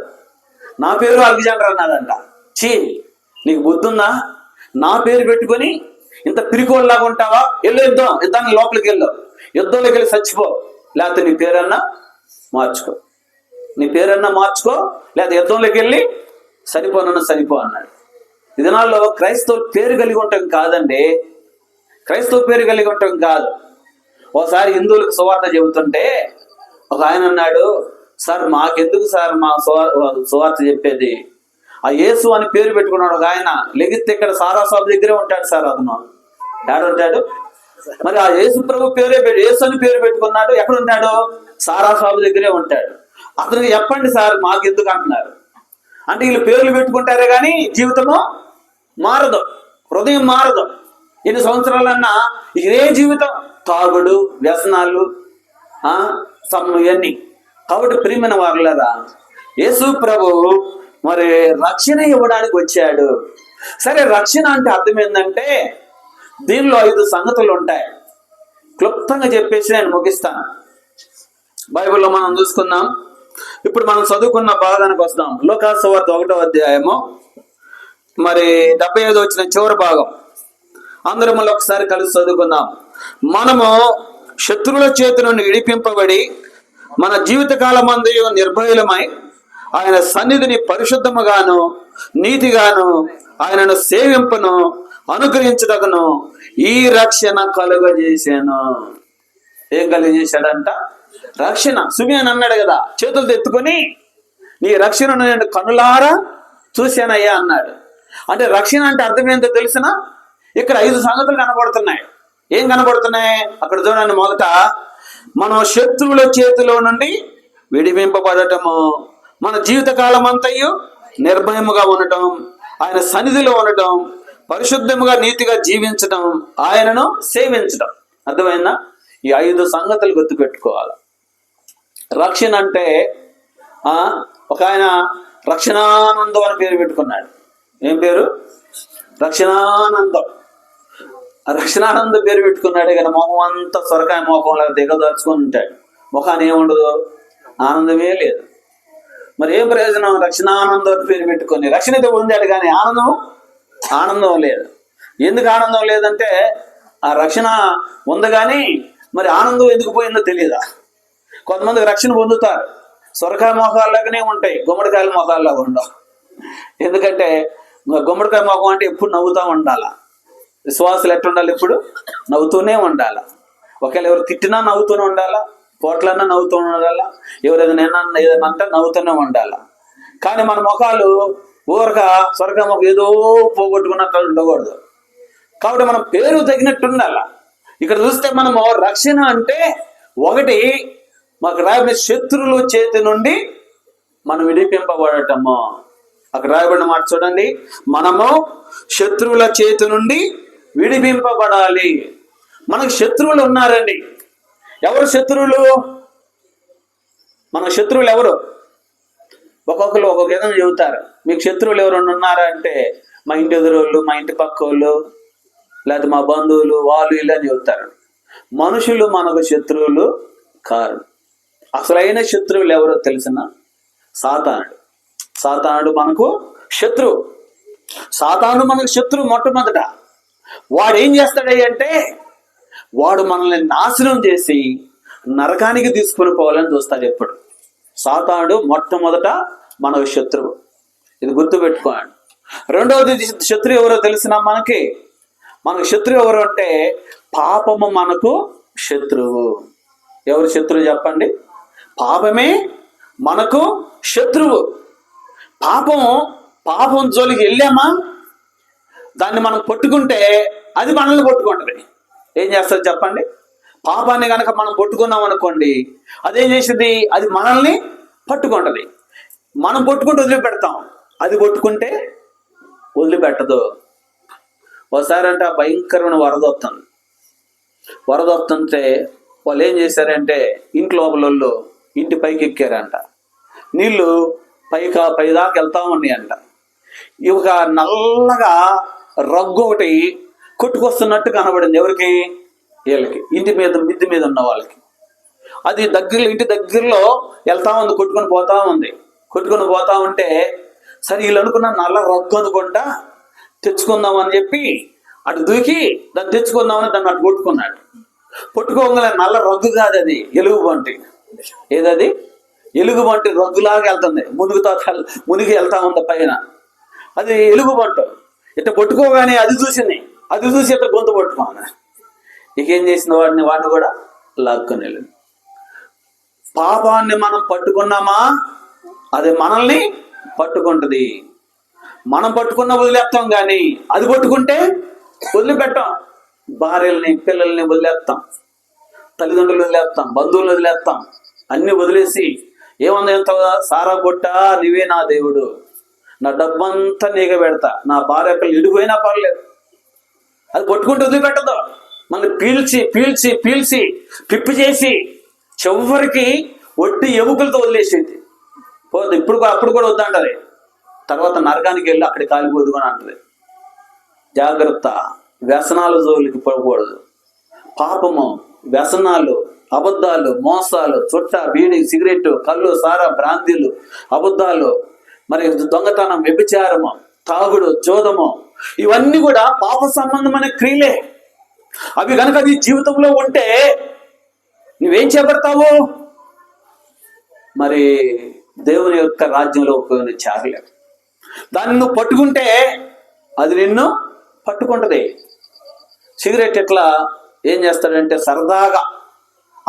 నా పేరు అలెగ్జాండర్ అన్నాడంట. చీ, నీకు బుద్ధుందా? నా పేరు పెట్టుకొని ఇంత పిరికోళ్ళలాగా ఉంటావా? వెళ్ళు, యుద్ధానికి లోపలికి వెళ్ళు, యుద్ధంలోకి వెళ్ళి చచ్చిపో, లేకపోతే నీ పేరన్నా మార్చుకో, నీ పేరన్నా మార్చుకో, లేదా యుద్ధంలోకి వెళ్ళి చనిపో అన్నాడు. ఈ దినాల్లో క్రైస్తవ పేరు కలిగి ఉండటం కాదండి, క్రైస్తవ పేరు కలిగి ఉండటం కాదు. ఒకసారి హిందువులకు సువార్త చెబుతుంటే ఒక ఆయన అన్నాడు, సార్ మాకెందుకు సార్ మా సువార్త చెప్పేది, ఆ యేసు అని పేరు పెట్టుకున్నాడు ఒక ఆయన, లెగిస్తే ఇక్కడ సారాసాబు దగ్గరే ఉంటాడు సార్. అతను ఏడుంటాడు? మరి ఆ యేసు ప్రభు యేసు అని పేరు పెట్టుకున్నాడు, ఎక్కడుంటాడు? సారాసాబు దగ్గరే ఉంటాడు. అతనికి చెప్పండి సార్ మాకెందుకు అంటున్నారు. అంటే వీళ్ళు పేర్లు పెట్టుకుంటారే కానీ జీవితము మారదు, హృదయం మారదు. ఎన్ని సంవత్సరాలన్నా ఇదే జీవితం, తాగుడు, వ్యసనాలు, ఇవన్నీ. కాబట్టి ప్రియమైన వారులారా, యేసు ప్రభు మరి రక్షణ ఇవ్వడానికి వచ్చాడు. సరే, రక్షణ అంటే అర్థం ఏంటంటే దీనిలో 5 సంగతులు ఉంటాయి. క్లుప్తంగా చెప్పేసి నేను ముగిస్తాను. బైబిల్లో మనం చూసుకుందాం. ఇప్పుడు మనం చదువుకున్న భాగానికి వస్తాం. లూకాసు సువార్త 1వ అధ్యాయము మరి 75 వచ్చిన చివరి భాగం అందరం మళ్ళీ ఒకసారి కలిసి చదువుకుందాం. మనము శత్రువుల చేతి నుండి విడిపింపబడి మన జీవిత కాలమందు నిర్భయులమై ఆయన సన్నిధిని పరిశుద్ధముగాను నీతిగాను ఆయనను సేవింపను అనుగ్రహించుటకును ఈ రక్షణ కలుగజేశాను. ఏం కలిగజేశాడంట? రక్షణ. సుమియోను అన్నాడు కదా, చేతులతో ఎత్తుకొని నీ రక్షణను నేను కనులారా చూశానయ్యా అన్నాడు. అంటే రక్షణ అంటే అర్థం ఏంటో తెలిసిన ఇక్కడ 5 సంగతులు కనబడుతున్నాయి. ఏం కనబడుతున్నాయి అక్కడ చూడండి. మొదట మనం శత్రువుల చేతిలో నుండి విడిపింపబడటము, మన జీవిత కాలం అంతయు నిర్భయముగా ఉండటం, ఆయన సన్నిధిలో ఉండటం, పరిశుద్ధముగా నీతిగా జీవించటం, ఆయనను సేవించటం. అర్థమైందా? ఈ 5 సంగతులు గుర్తుపెట్టుకోవాలి. రక్షణ అంటే ఒక ఆయన రక్షణానందం అని పేరు పెట్టుకున్నాడు. ఏం పేరు? రక్షణానందం. రక్షణానందం పేరు పెట్టుకున్నాడే కానీ మొహం అంతా సొరకాయ మొహంలా దిగదార్చుకొని ఉంటాడు. ముఖాన్ని ఏముండదు, ఆనందమే లేదు. మరి ఏం ప్రయోజనం? రక్షణానందం అని పేరు పెట్టుకొని రక్షణ అయితే పొందాడు కానీ ఆనందం లేదు. ఎందుకు ఆనందం లేదంటే ఆ రక్షణ ఉంది కానీ మరి ఆనందం ఎందుకు పోయిందో తెలియదా? కొంతమందికి రక్షణ పొందుతారు, సొరకాయ మొఖాల్లాగానే ఉంటాయి, గుమ్మడికాయల మొఖాల్లాగా ఉండవు. ఎందుకంటే గుమ్మడికాయ మొఖం అంటే ఎప్పుడు నవ్వుతూ ఉండాలా. విశ్వాసాలు ఎట్టుండాలి? ఎప్పుడు నవ్వుతూనే ఉండాలా. ఒకవేళ ఎవరు తిట్టినా నవ్వుతూనే ఉండాలా, పోట్లన్నా నవ్వుతూ ఉండాలా, ఎవరైనా ఏదైనా అంటే నవ్వుతూనే ఉండాలా. కానీ మన ముఖాలు ఊరక సొరకాయ మొఖం ఏదో పోగొట్టుకున్నట్టు ఉండకూడదు. కాబట్టి మనం పేరు తగినట్టు ఉండాలా. ఇక్కడ చూస్తే మనము రక్షణ అంటే ఒకటి మాకు రాయబడిన శత్రువుల చేతి నుండి మనం విడిపింపబడటము. అక్కడ రాయబడిన మాట చూడండి, మనము శత్రువుల చేతి నుండి విడిపింపబడాలి. మనకు శత్రువులు ఉన్నారండి. ఎవరు శత్రువులు? మన శత్రువులు ఎవరు? ఒక్కొక్కరు ఒక్కొక్క విధంగా చెబుతారు. మీకు శత్రువులు ఎవరైనా ఉన్నారా అంటే మా ఇంటి ఎదురోళ్ళు, మా ఇంటి పక్క వాళ్ళు, లేకపోతే మా బంధువులు, వాళ్ళు ఇలా చెబుతారు. మనుషులు మనకు శత్రువులు కారు. అసలైన శత్రువులు ఎవరో తెలిసిన? సాతానుడు. సాతానుడు మనకు శత్రువు. సాతానుడు మనకు శత్రువు. మొట్టమొదట వాడు ఏం చేస్తాడంటే వాడు మనల్ని నాశనం చేసి నరకానికి తీసుకుని పోవాలని చూస్తాడు ఎప్పుడు. సాతానుడు మొట్టమొదట మనకు శత్రువు. ఇది గుర్తుపెట్టుకోండి. రెండవది శత్రువు ఎవరో తెలిసిన మనకు శత్రువు ఎవరు అంటే పాపము మనకు శత్రువు. ఎవరు శత్రువు చెప్పండి? పాపమే మనకు శత్రువు. పాపం జోలికి వెళ్ళామా దాన్ని మనం పట్టుకుంటే అది మనల్ని పట్టుకుంటుంది. ఏం చేస్తుంది చెప్పండి? పాపాన్ని కనుక మనం పట్టుకున్నాం అనుకోండి, అదేం చేసింది? అది మనల్ని పట్టుకుంటుంది. మనం పట్టుకుంటే వదిలిపెడతాం, అది పట్టుకుంటే వదిలిపెట్టదు. ఒకసారి అంటే భయంకరమైన వరద వస్తుంటే వాళ్ళు ఏం చేశారంటే ఇంటి లోపల ఇంటి పైకి ఎక్కారంట. నీళ్లు పైదాకా వెళ్తా ఉన్నాయంట. ఒక నల్లగా రగ్గు ఒకటి కొట్టుకొస్తున్నట్టు కనబడింది. ఎవరికి? వీళ్ళకి, మిద్ది మీద ఉన్న వాళ్ళకి. అది ఇంటి దగ్గరలో వెళ్తా ఉంది, కొట్టుకొని పోతా ఉంటే సరే వీళ్ళు అనుకున్న నల్ల రగ్గు అనుకుంటా తెచ్చుకుందాం అని చెప్పి అటు దూకి దాన్ని తెచ్చుకుందామని దాన్ని అటు పట్టుకోగల నల్ల రగ్గు కాదు, అది ఎలుగుబంటి. ఏదది? ఎలుగుబంటి రగ్గులాగా వెళ్తుంది, మునిగి వెళ్తా ఉంది పైన. అది ఎలుగుబంటు. ఇట్లా పట్టుకోగానే అది చూసి ఇట్లా గొంతు పట్టుకోను. ఇకేం చేసిన వాడిని కూడా లాక్కొని వెళ్ళింది. పాపాన్ని మనం పట్టుకున్నామా అది మనల్ని పట్టుకుంటుంది. మనం పట్టుకున్న వదిలేస్తాం కానీ అది పట్టుకుంటే వదిలిపెట్టాం. భార్యల్ని, పిల్లల్ని వదిలేస్తాం, తల్లిదండ్రులు వదిలేస్తాం, బంధువులు వదిలేస్తాం, అన్ని వదిలేసి ఏమన్నా ఎంత సారా కొట్టా నీవే నా దేవుడు, నా డబ్బంతా నీకే పెడతా, నా భార్య పిల్లలు ఇడిపోయినా పర్లేదు, అది పట్టుకుంటూ వదిలిపెట్టదు. మనం పీల్చి పిప్పి చేసి చివరికి ఒట్టి ఎముకలతో వదిలేసేది పోదు. అప్పుడు కూడా వద్దంటది. తర్వాత నరకానికి వెళ్ళి అక్కడికి కాలిపోదు అని అంటది. జాగ్రత్త, వ్యసనాల జోలికి పడకూడదు. పాపము, వ్యసనాలు అబద్ధాలు, మోసాలు, చుట్ట, బీడి, సిగరెట్, కళ్ళు, సారా, బ్రాందీలు, అబద్ధాలు, మరి దొంగతనం, వ్యభిచారము, తాగుడు, జోదము, ఇవన్నీ కూడా పాప సంబంధమైన క్రియలే. అవి కనుక నీ జీవితంలో ఉంటే నువ్వేం చేపడతావు? మరి దేవుని యొక్క రాజ్యంలో చేరలేవు. దాన్ని నువ్వు పట్టుకుంటే అది నిన్ను పట్టుకుంటది. సిగరెట్ ఇట్లా ఏం చేస్తాడంటే సరదాగా,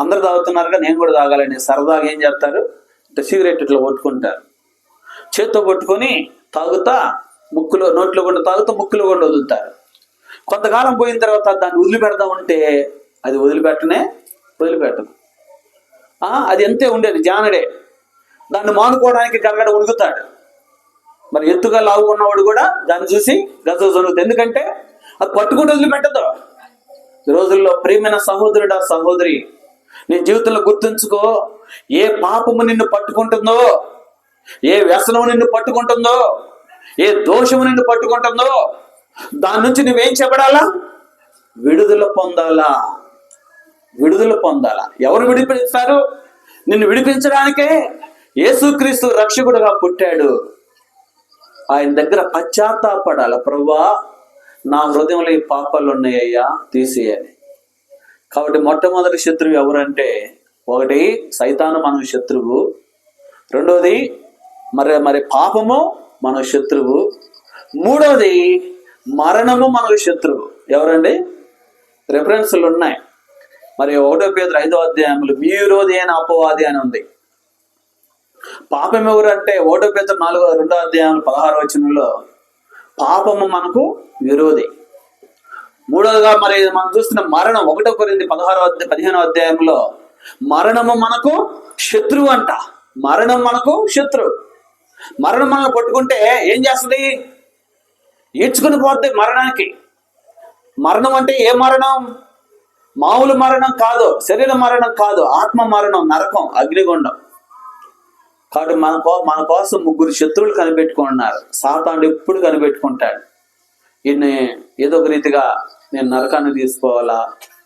అందరు తాగుతున్నారుగా నేను కూడా తాగాలని సరదాగా ఏం చేస్తారు అంటే సిగరెట్ ఇట్లా పట్టుకుంటారు. చేత్తో పట్టుకొని తాగుతా ముక్కులో, నోట్లో కూడా తాగుతూ ముక్కులో కూడా వదులుతారు. కొంతకాలం పోయిన తర్వాత దాన్ని వదిలిపెడదామంటే అది వదిలిపెట్టదు. అది ఎంతే ఉండేది జానడే. దాన్ని మానుకోవడానికి గలగడ ఉడుకుతాడు. మరి ఎత్తుగా లావు ఉన్నవాడు కూడా దాన్ని చూసి గజ జరుగుతుంది. ఎందుకంటే అది పట్టుకుంటూ వదిలిపెట్టదు. ఈ రోజుల్లో ప్రియమైన సహోదరుడా, సహోదరి, నీ జీవితంలో గుర్తుంచుకో, ఏ పాపము నిన్ను పట్టుకుంటుందో, ఏ వ్యసనము నిన్ను పట్టుకుంటుందో, ఏ దోషము నిన్ను పట్టుకుంటుందో దాని నుంచి నువ్వేం చెప్పడాలా? విడుదల పొందాలా. ఎవరు విడిపిస్తారు? నిన్ను విడిపించడానికే యేసుక్రీస్తు రక్షకుడుగా పుట్టాడు. ఆయన దగ్గర పశ్చాత్తాపడాల. ప్రభువా, నా హృదయంలో ఈ పాపాలు ఉన్నాయ్యా, తీసేయాలి. కాబట్టి మొట్టమొదటి శత్రువు ఎవరంటే, ఒకటి సైతాను మన శత్రువు, రెండోది మరి పాపము మన శత్రువు, మూడోది మరణము మనకు శత్రువు. ఎవరండి? రెఫరెన్స్లు ఉన్నాయి. మరి 1 పేతురు 5వ అధ్యాయంలో మీ విరోధి అయిన అపవాది అని ఉంది. పాపం ఎవరు అంటే 1 పేతురు 2వ అధ్యాయం 16వ వచనంలో పాపము మనకు విరోధి. మూడోదిగా మరి మనం చూస్తున్న మరణం 1 కొరింథీ 15వ అధ్యాయంలో మరణము మనకు శత్రువు అంట. మరణం మనకు శత్రువు. మరణం మనల్ని పట్టుకుంటే ఏం చేస్తుంది? ఈడ్చుకుని పోద్ది మరణానికి. మరణం అంటే ఏ మరణం? మామూలు మరణం కాదు, శరీర మరణం కాదు, ఆత్మ మరణం, నరకం, అగ్నిగుండం. కాబట్టి మన కోసం 3 శత్రువులు కనిపెట్టుకుంటున్నారు. సాతానుడు ఎప్పుడు కనిపెట్టుకుంటాడు, ఈయన్ని ఏదో ఒక రీతిగా నేను నరకాన్ని తీసుకోవాలా,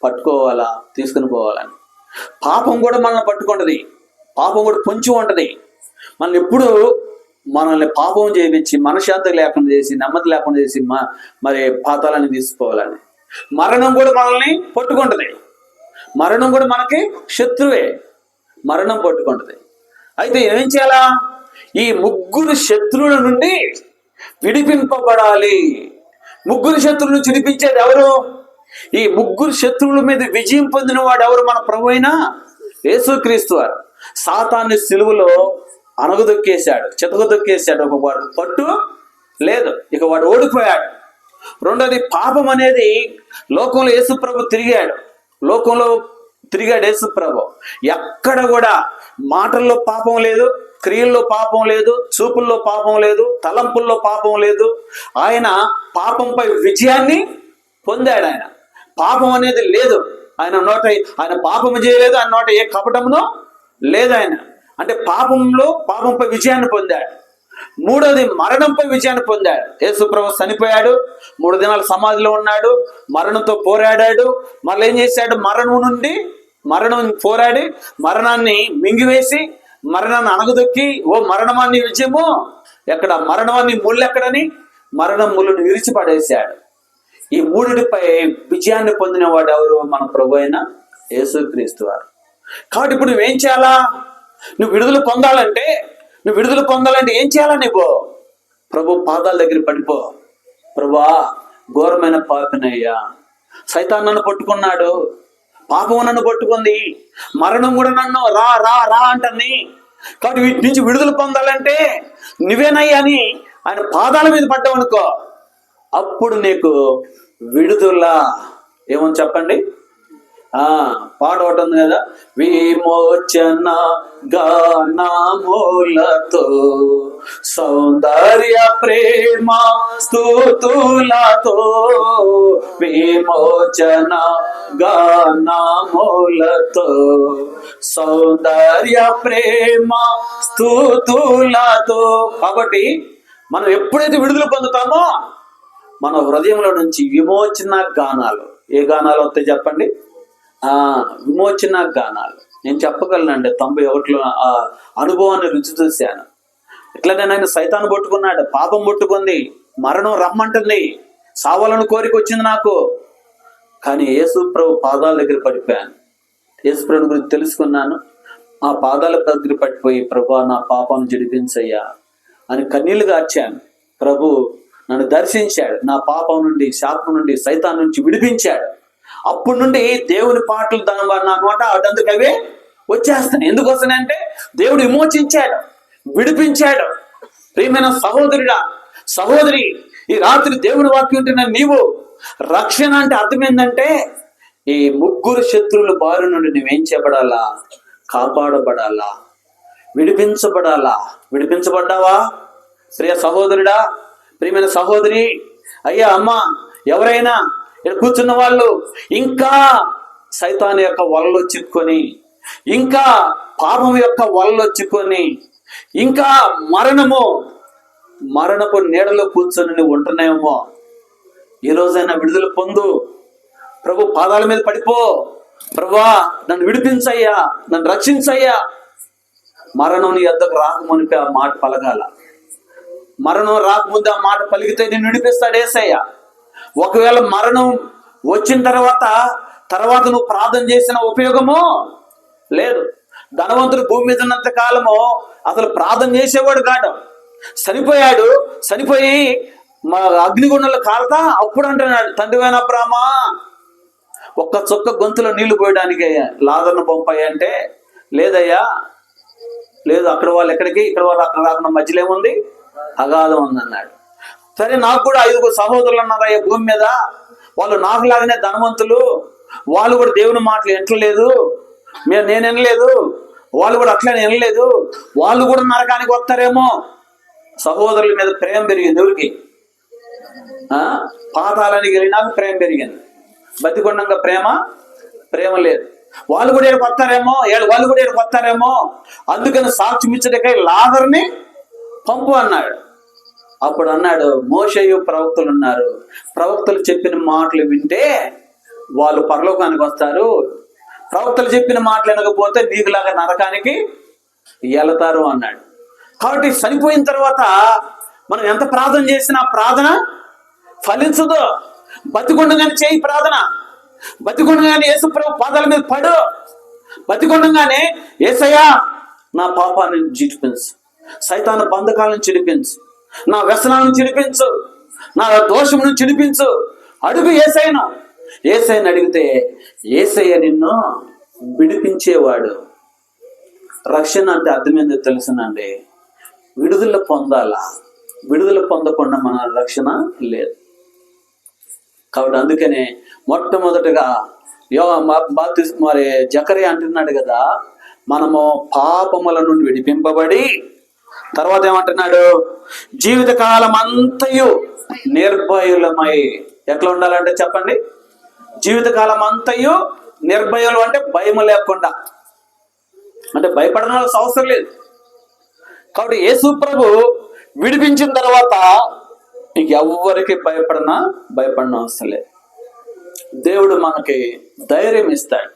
పట్టుకోవాలా, తీసుకుని పోవాలని. పాపం కూడా మనల్ని పట్టుకుంటది. పాపం కూడా పొంచి ఉంటది. మనల్ని పాపం చేయించి మనశ్శాంతి లేకుండా చేసి, నెమ్మది లేకుండా చేసి మరి పాతాలని తీసుకోవాలని. మరణం కూడా మనల్ని పట్టుకుంటది. మరణం కూడా మనకి శత్రువే. మరణం పట్టుకుంటది. అయితే ఏం చేయాలా? ఈ 3 శత్రువుల నుండి విడిపింపబడాలి. 3 శత్రువుల నుంచి విడిపించేది ఎవరు? ఈ 3 శత్రువుల మీద విజయం పొందిన వాడు ఎవరు? మన ప్రభు అయిన యేసుక్రీస్తు వారు. సాతాన్ని సిలువలో అణగదొక్కేశాడు, చితకదొక్కేశాడు. వాడు పట్టు లేదు, ఇక వాడు ఓడిపోయాడు. రెండోది పాపం అనేది లోకంలో యేసుప్రభు తిరిగాడు. యేసుప్రభు ఎక్కడ కూడా మాటల్లో పాపం లేదు, క్రియల్లో పాపం లేదు, చూపుల్లో పాపం లేదు, తలంపుల్లో పాపం లేదు. ఆయన పాపంపై విజయాన్ని పొందాడు. ఆయన పాపం అనేది లేదు ఆయన పాపము చేయలేదు. ఆయన నోట ఏ కపటమునో లేదు. ఆయన అంటే పాపంపై విజయాన్ని పొందాడు. మూడోది మరణంపై విజయాన్ని పొందాడు. యేసుప్రభు చనిపోయాడు, 3 దినాలు సమాధిలో ఉన్నాడు, మరణంతో పోరాడాడు. మళ్ళీ ఏం చేశాడు? మరణం పోరాడి మరణాన్ని మింగివేసి, మరణాన్ని అణగదొక్కి, ఓ మరణమాన్ని విజయము ఎక్కడ, మరణమాన్ని ముళ్ళు ఎక్కడని మరణం ముళ్ళుని విరిచిపడేశాడు. ఈ 3పై విజయాన్ని పొందిన వాడు ఎవరు? మన ప్రభు అయిన యేసుక్రీస్తు వారు. కాబట్టి ఇప్పుడు నువ్వేం చేయాలా? నువ్వు విడుదల పొందాలంటే ఏం చేయాలా? నీవు ప్రభు పాదాల దగ్గర పడిపో. ప్రభువా, ఘోరమైన పాపినయ్యా, సైతాన్ నన్ను పట్టుకున్నాడు, పాపం నన్ను పట్టుకుంది, మరణం కూడా నన్ను రా రా రా అంటుంది. కాబట్టి వీటి నుంచి విడుదల పొందాలంటే నువ్వేనయ్యా అని ఆయన పాదాల మీద పడ్డావు అనుకో, అప్పుడు నీకు విడుదల. ఏమని చెప్పండి? పాట ఒకటి ఉంది కదా, విమోచన గానములతో సౌందర్య ప్రేమ స్తుతులతో, విమోచన గానములతో సౌందర్య ప్రేమ స్తుతులతో. కాబట్టి మనం ఎప్పుడైతే విడుదల పొందుతామో మన హృదయంలో నుంచి విమోచన గానాలు, ఏ గానాలు వస్తాయి చెప్పండి? విమోచన గానాలు నేను చెప్పగలనండి. 91లో ఆ అనుభవాన్ని రుచి చూశాను. ఇట్లానే నేను సైతాన్ని పట్టుకున్నాడు, పాపం పట్టుకుంది, మరణం రమ్మంటుంది, సావాలని కోరిక వచ్చింది నాకు. కానీ యేసు ప్రభు పాదాల దగ్గర పడిపోయాను. యేసు ప్రభు గురించి తెలుసుకున్నాను. ఆ పాదాల దగ్గర పడిపోయి, ప్రభు నా పాపం జడిపించయ్యా అని కన్నీళ్లు గార్చాను. ప్రభు నన్ను దర్శించాడు, నా పాపం నుండి, శాపం నుండి, సైతాన్ నుంచి విడిపించాడు. అప్పటి నుండి దేవుని పాటలు నా నోట అదందుకవే వచ్చేస్తాను. ఎందుకు వస్తానంటే దేవుడు విమోచించాడు, విడిపించాడు. ప్రియమైన సహోదరుడా, సహోదరి, ఈ రాత్రి దేవుని వాక్యం ఉంటున్న నీవు రక్షణ అంటే అర్థం ఏంటంటే ఈ ముగ్గురు శత్రువుల బారి నుండి నువ్వేం చేయబడాలా? కాపాడబడాలా, విడిపించబడాలా. విడిపించబడ్డావా ప్రియ సహోదరుడా, ప్రియమైన సహోదరి, అయ్యా అమ్మ, ఎవరైనా ఇక్కడ కూర్చున్న వాళ్ళు ఇంకా సైతాను యొక్క వలలో చిక్కుకొని, ఇంకా పాపం యొక్క వలలో చిక్కుకొని, ఇంకా మరణపు నీడలో కూర్చొని నువ్వు ఉంటున్నాయేమో, ఈ రోజైనా విడుదల పొందు. ప్రభు పాదాల మీద పడిపో. ప్రభువా నన్ను విడిపించయ్యా, నన్ను రక్షించయ్యా. మరణం నీ వద్దకు రాకమునిపై ఆ మాట పలకాల. మరణం రాకముందు ఆ మాట పలికితే నేను విడిపిస్తాడు యేసయ్య. ఒకవేళ మరణం వచ్చిన తర్వాత నువ్వు ప్రార్థన చేసిన ఉపయోగము లేదు. ధనవంతుడు భూమి మీద ఉన్నంత కాలము అసలు ప్రార్థన చేసేవాడు కాదు. చనిపోయి మా అగ్నిగుండంలో కాలుతా అప్పుడు అంటున్నాడు, తండ్రివైన అబ్రామా ఒక్క చుక్క గొంతులో నీళ్లు పోయడానికి లాజరును పంపాయి అంటే, లేదయ్యా లేదు, అక్కడ వాళ్ళు ఎక్కడికి, ఇక్కడ వాళ్ళు అక్కడ రాకుండా మధ్యలో ఏముంది? అగాధం ఉందన్నాడు. సరే, నాకు కూడా 5 సహోదరులు ఉన్నారయ్యా భూమి మీద, వాళ్ళు నాకులాగానే ధనవంతులు, వాళ్ళు కూడా దేవుని మాటలు ఎంటలేదు, నేను వినలేదు, వాళ్ళు కూడా అట్లా వినలేదు, వాళ్ళు కూడా నరకానికి వస్తారేమో. సహోదరుల మీద ప్రేమ పెరిగింది. ఎవరికి? పాతాళానికి వెళ్ళినాక ప్రేమ పెరిగింది. బతికొండంగా ప్రేమ లేదు. వాళ్ళు కూడా ఏడు వస్తారేమో, అందుకని సాక్షి ఇచ్చటకై లాజరుని పంపు అన్నాడు. అప్పుడు అన్నాడు, మోషేయు ప్రవక్తలు ఉన్నారు, ప్రవక్తలు చెప్పిన మాటలు వింటే వాళ్ళు పరలోకానికి వస్తారు, ప్రవక్తలు చెప్పిన మాటలు వినకపోతే నీకులాగా నరకానికి వెళతారు అన్నాడు. కాబట్టి చనిపోయిన తర్వాత మనం ఎంత ప్రార్థన చేసినా ప్రార్థన ఫలించదు. బతికొండగానే చేయి ప్రార్థన, బతికొండగానే యేసు ప్రభు పాదాల మీద పడు, బతికొండగానే యేసయ్యా నా పాపాన్ని చిడిపించు, సైతాను బంధకాలను చిడిపించు, నా వ్యసనాలను చిడిపించు, నా దోషమును చిడిపించు. అడుగు యేసయ్యను అడిగితే యేసయ్య నిన్ను విడిపించేవాడు. రక్షణ అంటే అర్థమైందో తెలుసునండి, విడుదల పొందాలా. విడుదల పొందకుండా మన రక్షణ లేదు. కాబట్టి అందుకనే మొట్టమొదటిగా మరి జకరియా అంటున్నాడు కదా, మనము పాపముల నుండి విడిపింపబడి, తర్వాత ఏమంటున్నాడు, జీవితకాలం అంతయు నిర్భయులమై. ఎట్లా ఉండాలంటే చెప్పండి, జీవితకాలం అంతయు నిర్భయులు అంటే భయము లేకుండా, అంటే భయపడనాల్సిన అవసరం లేదు. కాబట్టి యేసు ప్రభు విడిపించిన తర్వాత ఎవ్వరికి భయపడిన అవసరం లేదు. దేవుడు మనకి ధైర్యం ఇస్తాడు.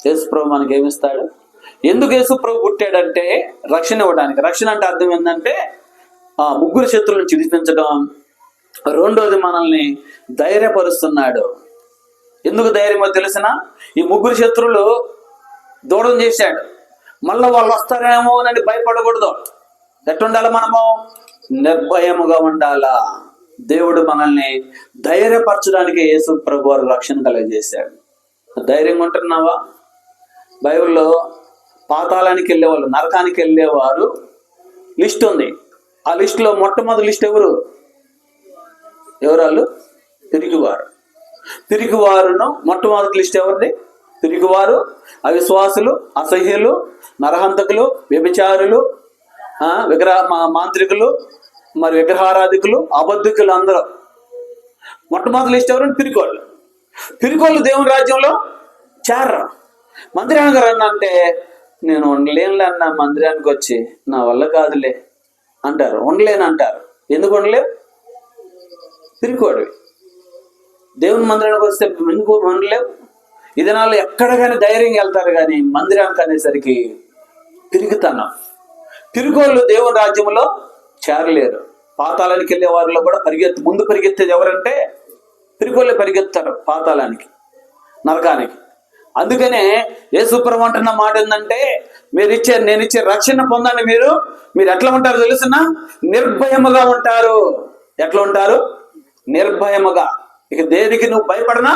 యేసు ప్రభు మనకి ఏమిస్తాడు? ఎందుకు యేసు ప్రభు పుట్టాడంటే రక్షణ ఇవ్వడానికి. రక్షణ అంటే అర్థం ఏంటంటే ముగ్గురు శత్రువులను చిడిపించడం. రెండోది మనల్ని ధైర్యపరుస్తున్నాడు. ఎందుకు ధైర్యమో తెలిసిన, ఈ ముగ్గురు శత్రువులు దూరం చేశాడు, మళ్ళీ వాళ్ళు వస్తారేమో అని భయపడకూడదు. ఎట్టుండాలి? మనము నిర్భయముగా ఉండాలా. దేవుడు మనల్ని ధైర్యపరచడానికి యేసు ప్రభు వారు రక్షణ కలగజేశాడు. ధైర్యంగా ఉంటున్నావా? బైబిల్లో పాతాళానికి వెళ్ళేవాళ్ళు, నరకానికి వెళ్ళేవారు లిస్ట్ ఉంది. ఆ లిస్టులో మొట్టమొదటి లిస్ట్ ఎవరు వాళ్ళు? పిరికివారును మొట్టమొదటి లిస్ట్ ఎవరిది? పిరికివారు, అవిశ్వాసులు, అసహ్యులు, నరహంతకులు, వ్యభిచారులు, మాంత్రికులు, మరి విగ్రహారాధికులు, అబద్ధికులు, అందరూ మొట్టమొదటి లిస్ట్ ఎవరు? పిరికోళ్ళు దేవుని రాజ్యంలో చేరరు. మందిరానికి రండి అంటే నేను ఉండలేనులే అన్న, మందిరానికి వచ్చి నా వల్ల కాదులే అంటారు, ఉండలేను అంటారు. ఎందుకు ఉండలేవు? పిరికోడివి. దేవుని మందిరానికి వస్తే ఎందుకు ఉండలేవు? ఈ దినాల్లో ఎక్కడ కానీ ధైర్యంగా వెళ్తారు, కానీ మందిరానికి అనేసరికి తిరుగుతున్నాం. తిరుగోళ్ళు దేవుని రాజ్యంలో చేరలేరు. పాతాళానికి వెళ్ళే వారిలో కూడా ముందు పరిగెత్తేది ఎవరంటే తిరుగోళ్ళు పరిగెత్తారు పాతాళానికి, నరకానికి. అందుకనే యేసుప్రభు అంటున్న మాట ఏంటంటే, నేను ఇచ్చే రక్షణ పొందండి. మీరు ఎట్లా ఉంటారు తెలుసునా? నిర్భయముగా ఉంటారు. ఎట్లా ఉంటారు? నిర్భయముగా. ఇక దేనికి నువ్వు భయపడనా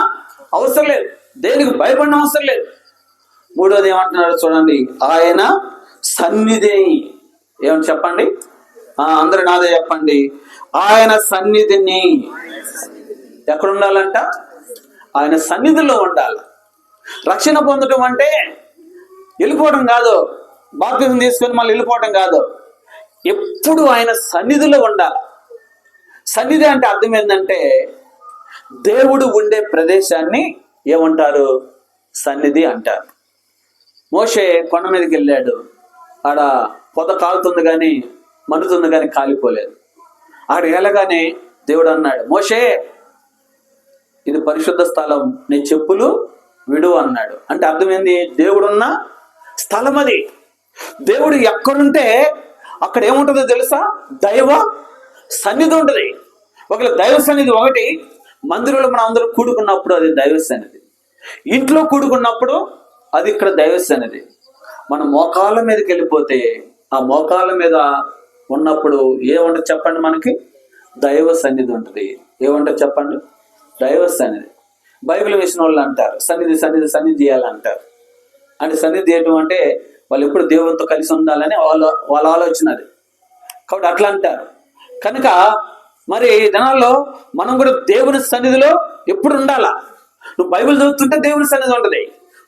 అవసరం లేదు, దేనికి భయపడిన అవసరం లేదు. మూడోది ఏమంటున్నాడు చూడండి, ఆయన సన్నిధి. ఏమని చెప్పండి? అందరూ నాదే చెప్పండి. ఆయన సన్నిధిని. ఎక్కడ ఉండాలంట? ఆయన సన్నిధిలో ఉండాలి. రక్షణ పొందడం అంటే వెళ్ళిపోవడం కాదు, బాప్తిజం తీసుకొని మళ్ళీ వెళ్ళిపోవడం కాదు. ఎప్పుడు ఆయన సన్నిధిలో ఉండాలి. సన్నిధి అంటే అర్థం ఏంటంటే, దేవుడు ఉండే ప్రదేశాన్ని ఏమంటారు? సన్నిధి అంటారు. మోషే కొండ మీదకి వెళ్ళాడు. ఆడ పొద కాలుతుంది కానీ మండుతుంది కానీ కాలిపోలేదు. అక్కడికి వెళ్ళగానే దేవుడు అన్నాడు, మోషే ఇది పరిశుద్ధ స్థలం, నీ చెప్పులు విడు అన్నాడు. అంటే అర్థమైంది, దేవుడున్న స్థలం అది. దేవుడు ఎక్కడుంటే అక్కడ ఏముంటుందో తెలుసా? దైవ సన్నిధి ఉంటుంది. ఒకవేళ దైవ సన్నిధి ఒకటి, మందిరంలో మనం అందరూ కూడుకున్నప్పుడు అది దైవ సన్నిధి, ఇంట్లో కూడుకున్నప్పుడు అది ఇక్కడ దైవ సన్నిధి. మన మోకాళ్ళ మీదకి వెళ్ళిపోతే ఆ మోకాళ్ళ మీద ఉన్నప్పుడు ఏముంటుంది చెప్పండి? మనకి దైవ సన్నిధి ఉంటుంది. ఏముంటుంది చెప్పండి? దైవ సన్నిధి. బైబిల్ వేసిన వాళ్ళు అంటారు సన్నిధి సన్నిధి సన్నిధి చేయాలంటారు. అంటే సన్నిధి చేయటం అంటే వాళ్ళు ఎప్పుడు దేవునితో కలిసి ఉండాలని వాళ్ళ ఆలోచన అది. కాబట్టి అట్లా అంటారు. కనుక మరి దినాల్లో మనం కూడా దేవుని సన్నిధిలో ఎప్పుడు ఉండాలా. నువ్వు బైబిల్ చదువుతుంటే దేవుని సన్నిధి ఉంటుంది,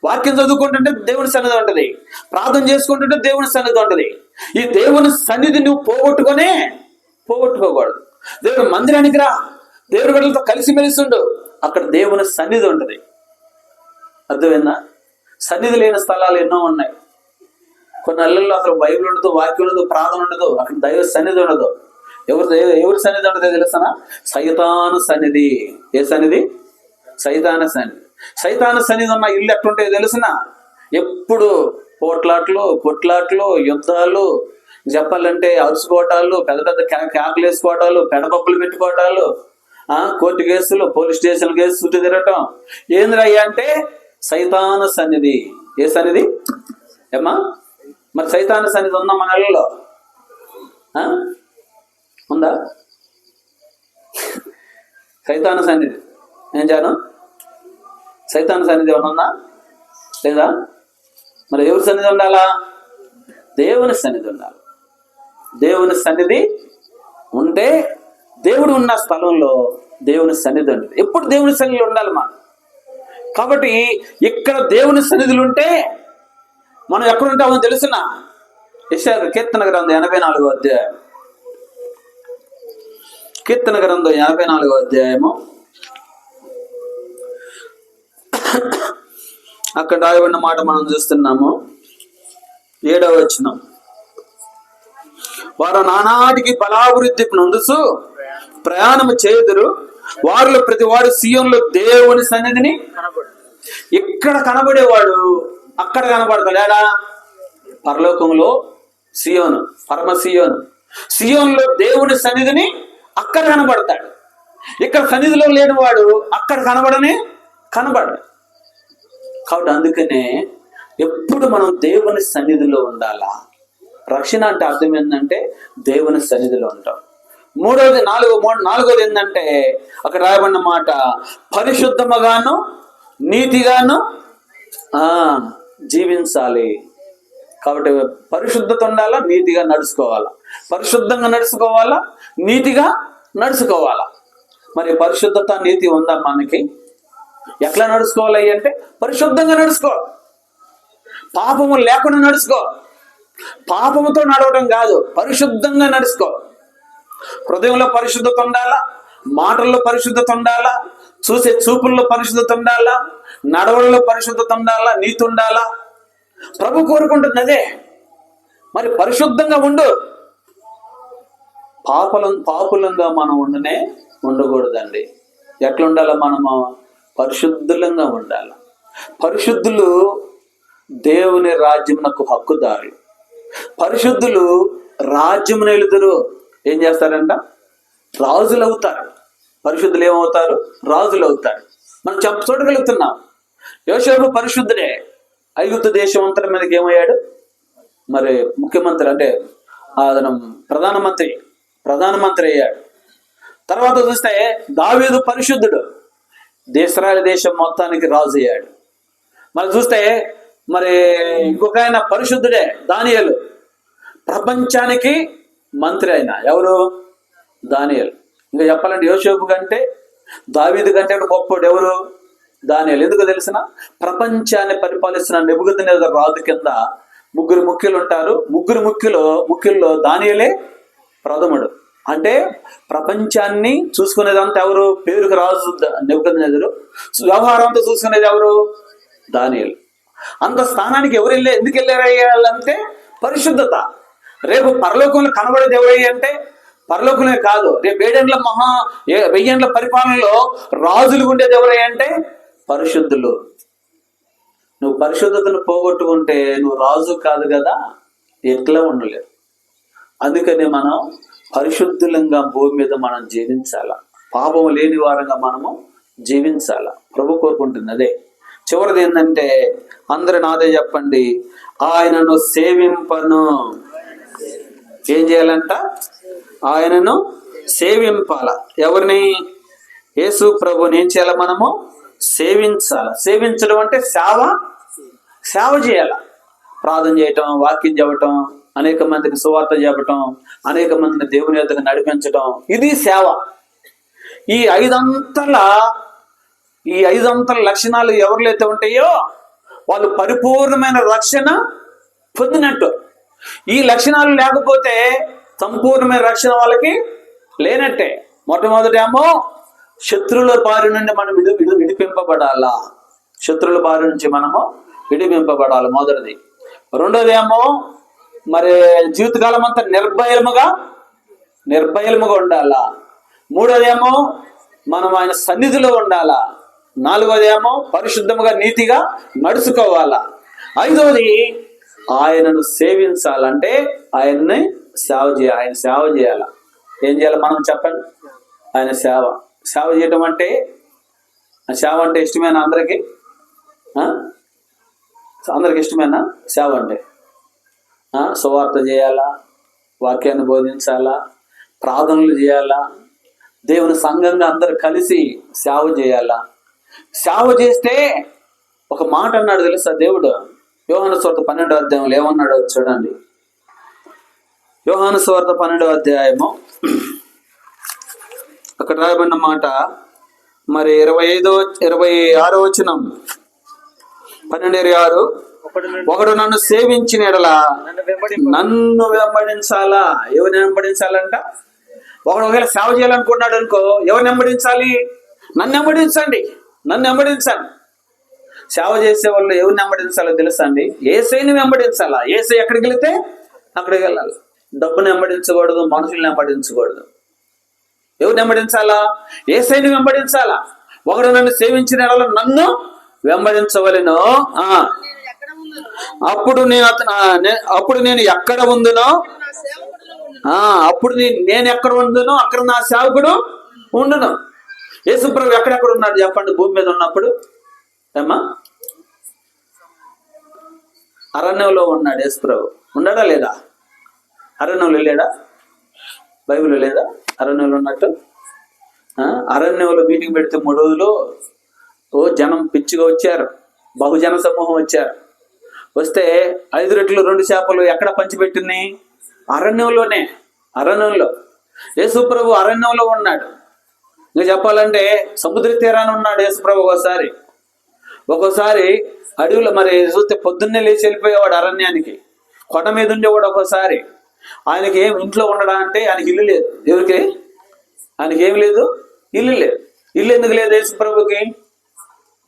వాక్యం చదువుకుంటుంటే దేవుని సన్నిధి ఉంటుంది, ప్రార్థన చేసుకుంటుంటే దేవుని సన్నిధి ఉంటుంది. ఈ దేవుని సన్నిధి నువ్వు పోగొట్టుకోకూడదు. దేవుని మందిరానికి రా, దేవుని బిడ్డలతో కలిసిమెలిసి ఉండు, అక్కడ దేవుని సన్నిధి ఉంటుంది. అర్థమైందా? సన్నిధి లేని స్థలాలు ఎన్నో ఉన్నాయి. కొన్ని నెలల్లో అసలు బైబిల్ ఉండదు, వాక్యం ఉండదు, ప్రార్థన ఉండదు, అక్కడ దైవ సన్నిధి ఉండదు. ఎవరి సన్నిధి ఉంటుందో తెలుసా? సైతాను సన్నిధి. ఏ సన్నిధి? సైతాన సన్నిధి. సైతాన సన్నిధి ఉన్న ఇల్లు ఎట్లుంటాయో తెలుసిన? ఎప్పుడు కొట్లాట్లు, యుద్ధాలు, చెప్పాలంటే అరుచుకోవటాలు, పెద్ద పెద్ద కేకలు వేసుకోవటాలు, పెడపప్పులు పెట్టుకోవటాలు, కోర్టు కేసులు, పోలీస్ స్టేషన్ కేసు చుట్టూ తిరగటం. ఏంద్రయ్యా అంటే సైతాన సన్నిధి. ఏ సన్నిధి ఏమ్మా? మరి సైతాన సన్నిధి ఉందా మన ఇళ్ళలో? ఉందా? సైతాన సన్నిధి ఏం చేయను? సైతాన సన్నిధి ఏమన్నా ఉందా లేదా? మరి ఎవరి సన్నిధి ఉండాలా? దేవుని సన్నిధి ఉండాలి. దేవుని సన్నిధి ఉంటే దేవుడు ఉన్న స్థలంలో దేవుని సన్నిధి ఉంటుంది. ఎప్పుడు దేవుని సన్నిధిలో ఉండాలి మనం. కాబట్టి ఇక్కడ దేవుని సన్నిధులు ఉంటే మనం ఎక్కడుంటామో తెలుసిన? కీర్తన గ్రంథం 84వ అధ్యాయం. కీర్తన గ్రంథం 84వ అధ్యాయము. అక్కడ రాయబడిన మాట మనం చూస్తున్నాము. 7వ వచనం. వారు నానాటికి బలాభివృద్ధి నొందుచు ప్రయాణము చేయుదురు, వారిలో ప్రతి వాడు సీయోనులో దేవుని సన్నిధిని. ఇక్కడ కనబడేవాడు అక్కడ కనబడతాడు. ఏడా? పరలోకంలో సియోను, పరమ సియోను. సియోనులో దేవుని సన్నిధిని అక్కడ కనబడతాడు. ఇక్కడ సన్నిధిలో లేనివాడు అక్కడ కనబడడు. కాబట్టి అందుకనే ఎప్పుడు మనం దేవుని సన్నిధిలో ఉండాలా. రక్షణ అంటే అర్థం ఏంటంటే దేవుని సన్నిధిలో ఉంటాం. నాలుగోది ఏంటంటే అక్కడ రాయబడిన మాట, పరిశుద్ధముగాను నీతిగాను జీవించాలి. కాబట్టి పరిశుద్ధత ఉండాలా, నీతిగా నడుచుకోవాలా. పరిశుద్ధంగా నడుచుకోవాలా, నీతిగా నడుచుకోవాలా. మరి పరిశుద్ధత నీతి ఉందా మనకి? ఎట్లా నడుచుకోవాలి అంటే పరిశుద్ధంగా నడుచుకో, పాపము లేకుండా నడుచుకో. పాపముతో నడవడం కాదు, పరిశుద్ధంగా నడుచుకో. హృదయంలో పరిశుద్ధత ఉండాలా, మాటల్లో పరిశుద్ధత ఉండాలా, చూసే చూపుల్లో పరిశుద్ధత ఉండాలా, నడవల్లో పరిశుద్ధత ఉండాలా, నీతి ఉండాలా. ప్రభు కోరుకుంటుంది అదే. మరి పరిశుద్ధంగా ఉండు. పాపులంగా మనం ఉండకూడదండి. ఎట్లా ఉండాలా? మనము పరిశుద్ధంగా ఉండాలి. పరిశుద్ధులు దేవుని రాజ్యమునకు హక్కుదారులు. పరిశుద్ధులు రాజ్యం నెలుదురు. ఏం చేస్తారంట? రాజులు అవుతారు. పరిశుద్ధులు ఏమవుతారు? రాజులు అవుతారు. మనం చూడగలుగుతున్నాం. యోసేపు పరిశుద్ధుడే. ఐగుప్తు దేశం అంతటి మీదకి ఏమయ్యాడు? మరి ముఖ్యమంత్రి అంటే ప్రధానమంత్రి అయ్యాడు. తర్వాత చూస్తే దావీదు పరిశుద్ధుడు, ఇశ్రాయేలు దేశం మొత్తానికి రాజు అయ్యాడు. మరి చూస్తే మరి ఇంకొక ఆయన పరిశుద్ధుడే, దానియేలు, ప్రపంచానికి మంత్రి అయిన ఎవరు? దానియేలు. ఇంకా చెప్పాలంటే యోసేపు కంటే దావీదు కంటే గొప్పడు ఎవరు? దానియేలు. ఎందుకు తెలిసిన? ప్రపంచాన్ని పరిపాలిస్తున్న నెబుకద్నెజరు రాజు కింద ముగ్గురు ముఖ్యులు ఉంటారు. ముగ్గురు ముఖ్యుల్లో దానియేలే ప్రథముడు. అంటే ప్రపంచాన్ని చూసుకునేదంతా ఎవరు? పేరుకు రాజు నెబుకద్నెజరు. వ్యవహారం అంతా చూసుకునేది ఎవరు? దానియేలు. అంత స్థానానికి ఎందుకు వెళ్ళారంటే పరిశుద్ధత. రేపు పరలోకంలో కనబడేది ఎవరయ్యి అంటే పరలోకమే కాదు, రేపు 1000 పరిపాలనలో రాజులు ఉండేది ఎవరయ్యి అంటే పరిశుద్ధులు. నువ్వు పరిశుద్ధతను పోగొట్టుకుంటే నువ్వు రాజు కాదు కదా, ఎట్లా ఉండలేవు. అందుకని మనం పరిశుద్ధులంగా భూమి మీద మనం జీవించాల. పాపం లేని వారంగా మనము జీవించాల. ప్రభు కోరుకుంటుంది అదే. చివరిది ఏంటంటే అందరూ నాదే చెప్పండి, ఆయనను సేవింపను. ఏం చేయాలంట? ఆయనను సేవింపాల. ఎవరిని? యేసు ప్రభుని ఏం చేయాలి? మనము సేవించాల. సేవించడం అంటే సేవ చేయాల. ప్రార్థన చేయటం, వాక్యం చెప్పటం, అనేక మందికి సువార్త చెప్పటం, అనేక మందిని దేవుని యొద్దకు నడిపించటం, ఇది సేవ. ఈ ఐదంతల లక్షణాలు ఎవరిలో అయితే ఉంటాయో వాళ్ళు పరిపూర్ణమైన రక్షణ పొందినట్టు. ఈ లక్షణాలు లేకపోతే సంపూర్ణమైన రక్షణ వాళ్ళకి లేనట్టే. మొట్టమొదటేమో శత్రువుల బారి నుండి మనం విడిపింపబడాలా. శత్రువుల బారి నుంచి మనము విడిపింపబడాలి మొదటిది. రెండోది ఏమో మరి జీవితకాలం అంతా నిర్భయముగా ఉండాలా. మూడోదేమో మనం ఆయన సన్నిధిలో ఉండాలా. నాలుగోదేమో పరిశుద్ధముగా నీతిగా నడుచుకోవాలా. ఐదోది ఆయనను సేవించాలంటే ఆయన్ని ఆయన సేవ చేయాల. ఏం చేయాలి మనం చెప్పండి? ఆయన సేవ చేయటం అంటే సేవ అంటే ఇష్టమేనా అందరికి? ఇష్టమేనా సేవ అంటే? సువార్త చేయాలా, వాక్యాన్ని బోధించాలా, ప్రార్థనలు చేయాలా, దేవుని సంఘంగా అందరు కలిసి సేవ చేయాలా. సేవ చేస్తే ఒక మాట అన్నాడు తెలుసా దేవుడు? యోహాను సువార్త 12వ అధ్యాయంలో ఏమన్నాడో చూడండి. యోహాను సువార్త 12వ అధ్యాయము అక్కడ రాయబడిన మాట మరి 26వ వచనం, 12:26, ఒకడు నన్ను సేవించిన ఎడల నన్ను వెంబడించాలా. ఎవరిని వెంబడించాలంట? ఒకడు ఒకవేళ సేవ చేయాలనుకున్నాడు అనుకో, ఎవరిని వెంబడించాలి? నన్ను వెంబడించండి. సేవ చేసే వాళ్ళు ఎవరిని వెంబడించాలో తెలుసా అండి? యేసయ్యని వెంబడించాలా. యేసయ్య ఎక్కడికి వెళితే అక్కడికి వెళ్ళాలి. డబ్బుని వెంబడించకూడదు, మనుషుల్ని వెంబడించకూడదు. ఎవరిని వెంబడించాలా? యేసయ్యని వెంబడించాలా. ఒకడు నన్ను సేవించిన ఎడల నన్ను వెంబడించవలెను. అప్పుడు నేను ఎక్కడ ఉందునో అక్కడ నా సేవకుడు ఉండును. యేసుప్రభు ఎక్కడెక్కడ ఉన్నాడు చెప్పండి? భూమి మీద ఉన్నప్పుడు ఏమా అరణ్యంలో ఉన్నాడు యేసుప్రభు. ఉన్నాడా లేదా? అరణ్యంలో లేడా? బైబిల్లో లేదా అరణ్యంలో ఉన్నట్టు? అరణ్యంలో మీటింగ్ పెడితే 3 రోజులు జనం పిచ్చిగా వచ్చారు. బహుజన సమూహం వచ్చారు. వస్తే 5 రొట్టెలు 2 చేపలు ఎక్కడ పంచిపెట్టింది? అరణ్యంలో. యేసుప్రభు అరణ్యంలో ఉన్నాడు. ఇంకా చెప్పాలంటే సముద్ర తీరాన్ని ఉన్నాడు యేసుప్రభు. ఒక్కోసారి అడవిలో మరి చూస్తే పొద్దున్నే లేచి వెళ్ళిపోయేవాడు అరణ్యానికి. కొండ మీద ఉండేవాడు. ఒక్కోసారి ఆయనకి ఏం ఇంట్లో ఉండడా అంటే ఆయనకి ఇల్లు లేదు. ఎవరికి? ఆయనకి ఏమి లేదు? ఇల్లు లేదు. ఇల్లు ఎందుకు లేదు యేసుప్రభుకి?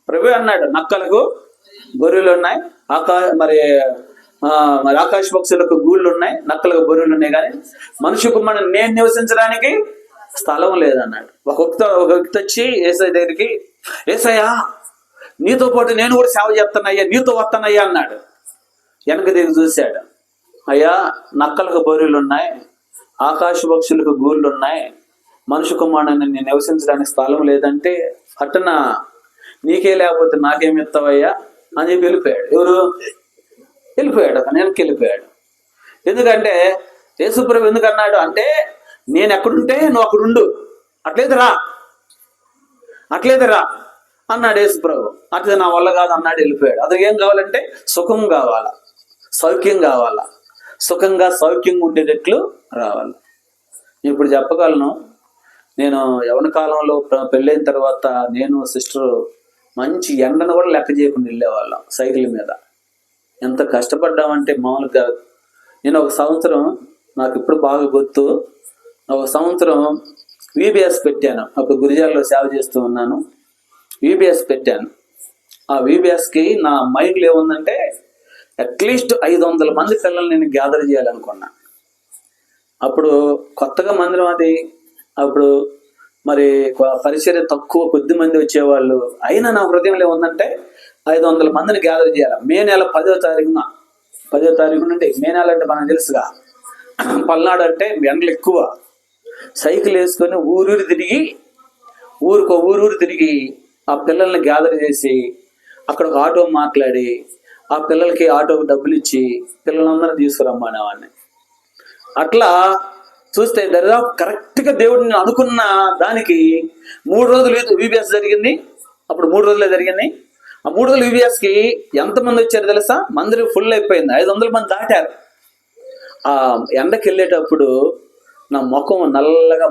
ప్రభు అన్నాడు, నక్కలకు గొర్రెలు ఉన్నాయి, మరి ఆకాశ పక్షులకు గూళ్ళు ఉన్నాయి, నక్కలకు గొర్రెలు ఉన్నాయి, కానీ మనుషుకు నేను నివసించడానికి స్థలం లేదన్నాడు. ఒక వ్యక్తి వచ్చి యేసయ్య దగ్గరికి, యేసయ్య నీతో పాటు నేను కూడా సేవ చేస్తానయ్యా, నీతో వస్తానయ్యా అన్నాడు. వెనక దిగి చూశాడు. అయ్యా, నక్కలకు బొర్రెలు ఉన్నాయి, ఆకాశ పక్షులకు గూళ్ళు ఉన్నాయి, మనుషు కుమారుని నేను నివసించడానికి స్థలం లేదంటే, అట్టన నీకే లేకపోతే నాకేమి ఇస్తావయ్యా అని చెప్పి వెళ్ళిపోయాడు. ఎవరు? వెళ్ళిపోయాడు, అతను వెనక్కి వెళ్ళిపోయాడు. ఎందుకంటే యేసుప్రభు ఎందుకన్నాడు అంటే, నేను ఎక్కడుంటే నువ్వు అక్కడుండు, అట్లేదు రా అన్నాడు యేసుప్రభు. అట్లా నా వల్ల కాదు అన్నాడు, వెళ్ళిపోయాడు. అతనికి ఏం కావాలంటే సుఖం కావాలా, సౌఖ్యం కావాలా, సుఖంగా సౌఖ్యంగా ఉండేటట్లు రావాలి. ఇప్పుడు చెప్పగలను, నేను యవన కాలంలో పెళ్ళైన తర్వాత నేను సిస్టరు మంచి ఎండను కూడా లెక్క చేయకుండా వెళ్ళేవాళ్ళం సైకిల్ మీద. ఎంత కష్టపడ్డామంటే మామూలు కాదు. నేను ఒక సంవత్సరం, నాకు ఇప్పుడు బాగా గుర్తు, ఒక సంవత్సరం VBS పెట్టాను. అప్పుడు గురిజాల్లో సేవ చేస్తూ ఉన్నాను. VBS పెట్టాను. ఆ VBSకి నా మైండ్లో ఏముందంటే, అట్లీస్ట్ 500 మంది పిల్లల్ని నేను గ్యాదర్ చేయాలనుకున్నా. అప్పుడు కొత్తగా మందిరం అది, అప్పుడు మరి పరిచర్య తక్కువ, కొద్ది మంది వచ్చేవాళ్ళు. అయినా నా హృదయంలో ఏముందంటే 500 మందిని గ్యాదర్ చేయాలి. మే నెల 10వ తారీఖు నుండి, మే నెల అంటే మనకు తెలుసుగా, పల్నాడు అంటే ఎండలు ఎక్కువ. సైకిల్ వేసుకొని ఊరూరు తిరిగి, ఊరు తిరిగి ఆ పిల్లల్ని గ్యాదర్ చేసి అక్కడ ఒక ఆటో మాట్లాడి ఆ పిల్లలకి ఆటోకి డబ్బులు ఇచ్చి పిల్లలందరూ తీసుకురమ్మనేవాడిని. అట్లా చూస్తే దాదాపు కరెక్ట్గా దేవుడిని అనుకున్న దానికి 3 రోజులు VBS జరిగింది. అప్పుడు 3 రోజులే జరిగింది. ఆ 3 రోజులు VBSకి ఎంతమంది వచ్చారు తెలుసా? మందిరం ఫుల్ అయిపోయింది, 500 మంది దాటారు. ఆ ఎండకి వెళ్ళేటప్పుడు నా ముఖం నల్లగా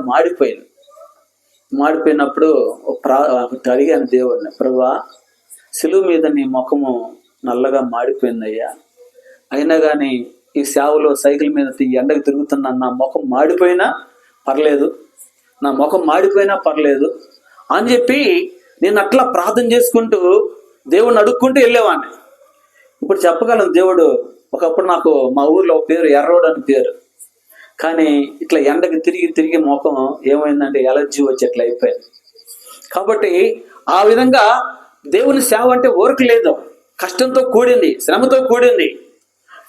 మాడిపోయినప్పుడు అడిగాను దేవుడిని, ప్రభువా, సిలువ మీద నీ ముఖము నల్లగా మాడిపోయిందయ్యా, అయినా కానీ ఈ సేవలో సైకిల్ మీద ఎండకు తిరుగుతున్నాను, నా ముఖం మాడిపోయినా పర్లేదు అని చెప్పి నేను అట్లా ప్రార్థన చేసుకుంటూ దేవుడిని అడుక్కుంటూ వెళ్ళేవాడిని. ఇప్పుడు చెప్పగలను, దేవుడు ఒకప్పుడు నాకు మా ఊర్లో ఒక పేరు ఎర్రోడ్ అని పేరు, కానీ ఇట్లా ఎండకి తిరిగి ముఖం ఏమైందంటే ఎలర్జీ వచ్చేట్లా అయిపోయింది. కాబట్టి ఆ విధంగా దేవుని సేవ అంటే ఓర్పు లేదు, కష్టంతో కూడింది, శ్రమతో కూడింది.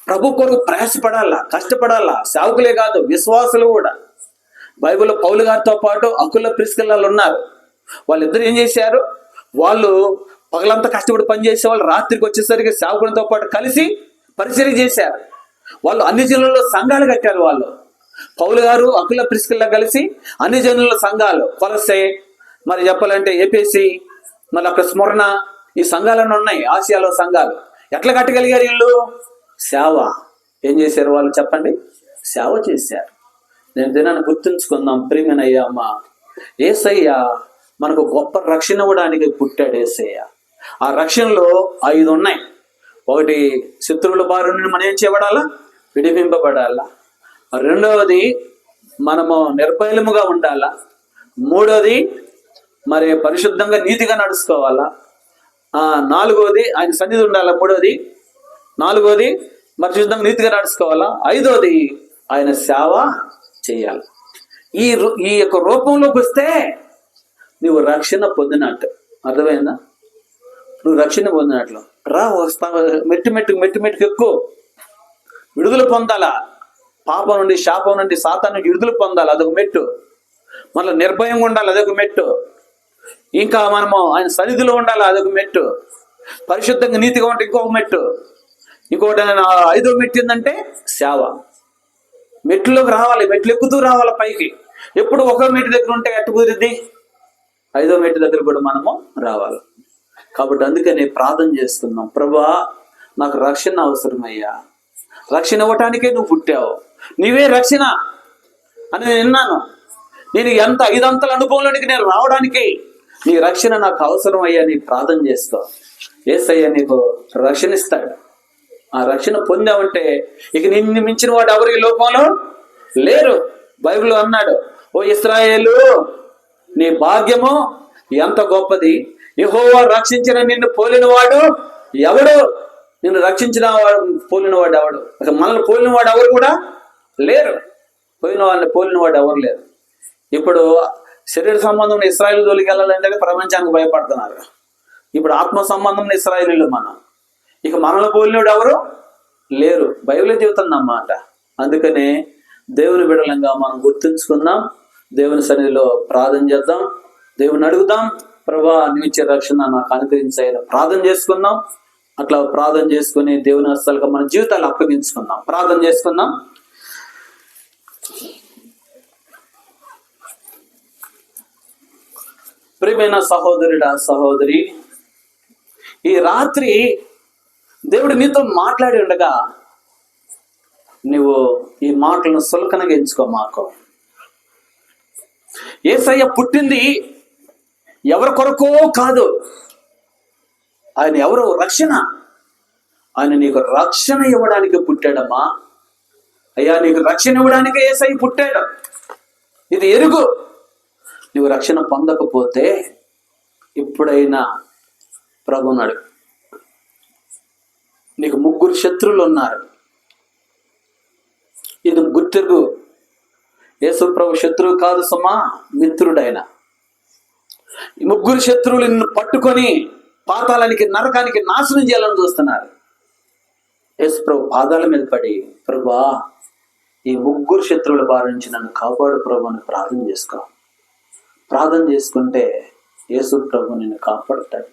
ప్రభు కొరకు ప్రయాసపడాలా, కష్టపడాలా. సేవకులే కాదు, విశ్వాసులు కూడా. బైబిల్లో పౌలు గారితో పాటు అకుల ప్రిస్కిల్లాలు ఉన్నారు. వాళ్ళిద్దరు ఏం చేశారు? వాళ్ళు పగలంతా కష్టపడి పనిచేసే వాళ్ళు రాత్రికి వచ్చేసరికి సేవకులతో పాటు కలిసి పరిచర్య చేశారు. వాళ్ళు అన్ని జిల్లాల్లో సంఘాలు కట్టారు. వాళ్ళు పౌలు గారు అకుల ప్రిస్కిల్లా కలిసి అన్ని జనుల సంఘాలు, కొలసే, మరి చెప్పాలంటే ఏపీసీ, మళ్ళీ అక్కడ స్మరణ, ఈ సంఘాలన్నీ ఉన్నాయి ఆసియాలో సంఘాలు. ఎట్లా కట్టగలిగారు వీళ్ళు? సేవ. ఏం చేశారు వాళ్ళు చెప్పండి? సేవ చేశారు. నేను దినాన్ని గుర్తుంచుకుందాం ప్రియమైనయ్యా. అమ్మా, యేసయ్య మనకు గొప్ప రక్షణ ఇవ్వడానికి పుట్టాడు యేసయ్య. ఆ రక్షణలో 5 ఉన్నాయి. ఒకటి, శత్రువుల బారి నుండి మనం ఏం చేయబడాలా? విడిపింపబడాలా. రెండవది, మనము నిర్భయముగా ఉండాలా. మూడవది, మరి పరిశుద్ధంగా నీతిగా నడుచుకోవాలా. నాలుగవది, ఆయన సన్నిధి ఉండాలా. నాలుగవది పరిశుద్ధంగా నీతిగా నడుచుకోవాలా. ఐదవది, ఆయన సేవ చేయాలి. ఈ యొక్క రూపంలోకి వస్తే నువ్వు రక్షణ పొందినట్టు. అర్థమైందా? నువ్వు రక్షణ పొందినట్లు. మెట్టు ఎక్కువ విడుదల పొందాలా. పాపం నుండి, శాపం నుండి, సాతాను నుండి విడుదల పొందాలి, అదొక మెట్టు. మళ్ళీ నిర్భయంగా ఉండాలి, అదొక మెట్టు. ఇంకా మనము ఆయన సన్నిధిలో ఉండాలి, అదొక మెట్టు. పరిశుద్ధంగా నీతిగా ఉంటే ఇంకొక మెట్టు. ఇంకొకటి 5వ మెట్టు ఏంటంటే సేవ. మెట్లులోకి రావాలి, మెట్లు ఎక్కుతూ రావాలి పైకి. ఎప్పుడు ఒక మెట్టు దగ్గర ఉంటే ఎట్టు కుదిరిద్ది? 5వ మెట్టు దగ్గర కూడా మనము రావాలి. కాబట్టి అందుకని ప్రార్థన చేస్తున్నాం, ప్రభువా, నాకు రక్షణ అవసరమయ్యా, రక్షణ ఇవ్వటానికే నువ్వు పుట్టావు, నీవే రక్షణ అని నేను విన్నాను. నేను ఎంత 5 అంతల అనుభవంలోనికి నేను రావడానికి నీ రక్షణ నాకు అవసరం అయ్యా. నీ ప్రార్థన చేసుకో, యేసయ్య నీకు రక్షణ ఇస్తాడు. ఆ రక్షణ పొందామంటే ఇక నిన్ను మించిన వాడు ఎవరు ఈ లోకంలో లేరు. బైబిల్లో అన్నాడు, ఓ ఇశ్రాయేలు, నీ భాగ్యము ఎంత గొప్పది, యెహోవా రక్షించిన నిన్ను పోలినవాడు ఎవడు? నిన్ను రక్షించిన వాడు పోలినవాడు ఎవడు? మనల్ని పోలినవాడు ఎవరు కూడా లేరు. పోయిన వాళ్ళని పోలినవాడు ఎవరు లేరు. ఇప్పుడు శరీర సంబంధం ఇశ్రాయేలు జోలికి వెళ్ళాలంటే ప్రపంచానికి భయపడుతున్నారు. ఇప్పుడు ఆత్మ సంబంధం ఇశ్రాయేలీయులు మనం. ఇక మనల్ని పోలినోడు ఎవరు లేరు. బైబిల్ చెబుతుందన్నమాట. అందుకనే దేవుని బిడ్డలంగా మనం గుర్తుంచుకుందాం. దేవుని సన్నిధిలో ప్రార్థన చేద్దాం. దేవుని అడుగుదాం, ప్రభా నువ్వు ఇచ్చే రక్షణ నాకు అనుగ్రహించాయని ప్రార్థన చేసుకుందాం. అట్లా ప్రార్థన చేసుకుని దేవుని హస్తాలుగా మన జీవితాలు అప్పగించుకుందాం. ప్రార్థన చేసుకుందాం. ప్రియమైన సహోదరుడా, సహోదరి, ఈ రాత్రి దేవుడు నీతో మాట్లాడి ఉండగా నువ్వు ఈ మాటలను సులకనగా ఎంచుకో. మాకు యేసయ్య పుట్టింది ఎవరి కొరకో కాదు. ఆయన ఎవరు? రక్షణ. ఆయన నీకు రక్షణ ఇవ్వడానికి పుట్టాడమ్మా. అయ్యా, నీకు రక్షణ ఇవ్వడానికి యేసయ్య పుట్టాడు. ఇది ఎరుగు. నువ్వు రక్షణ పొందకపోతే ఇప్పుడైనా ప్రభునాడు. నీకు 3 శత్రువులు ఉన్నారు. ఇది గుర్తెరుగు. యేసు ప్రభు శత్రువు కాదు సుమా, మిత్రుడైన. ఈ 3 శత్రువులు నిన్ను పట్టుకొని పాతాళానికి, నరకానికి నాశనం చేయాలని చూస్తున్నారు. యేసు ప్రభు పాదాల మీద పడి, ప్రభువా ఈ 3 శత్రువుల బారి నుంచి నన్ను కాపాడు ప్రభు అని ప్రార్థన చేసుకో. ప్రార్థన చేసుకుంటే యేసు ప్రభు నిన్ను కాపాడుతాడు.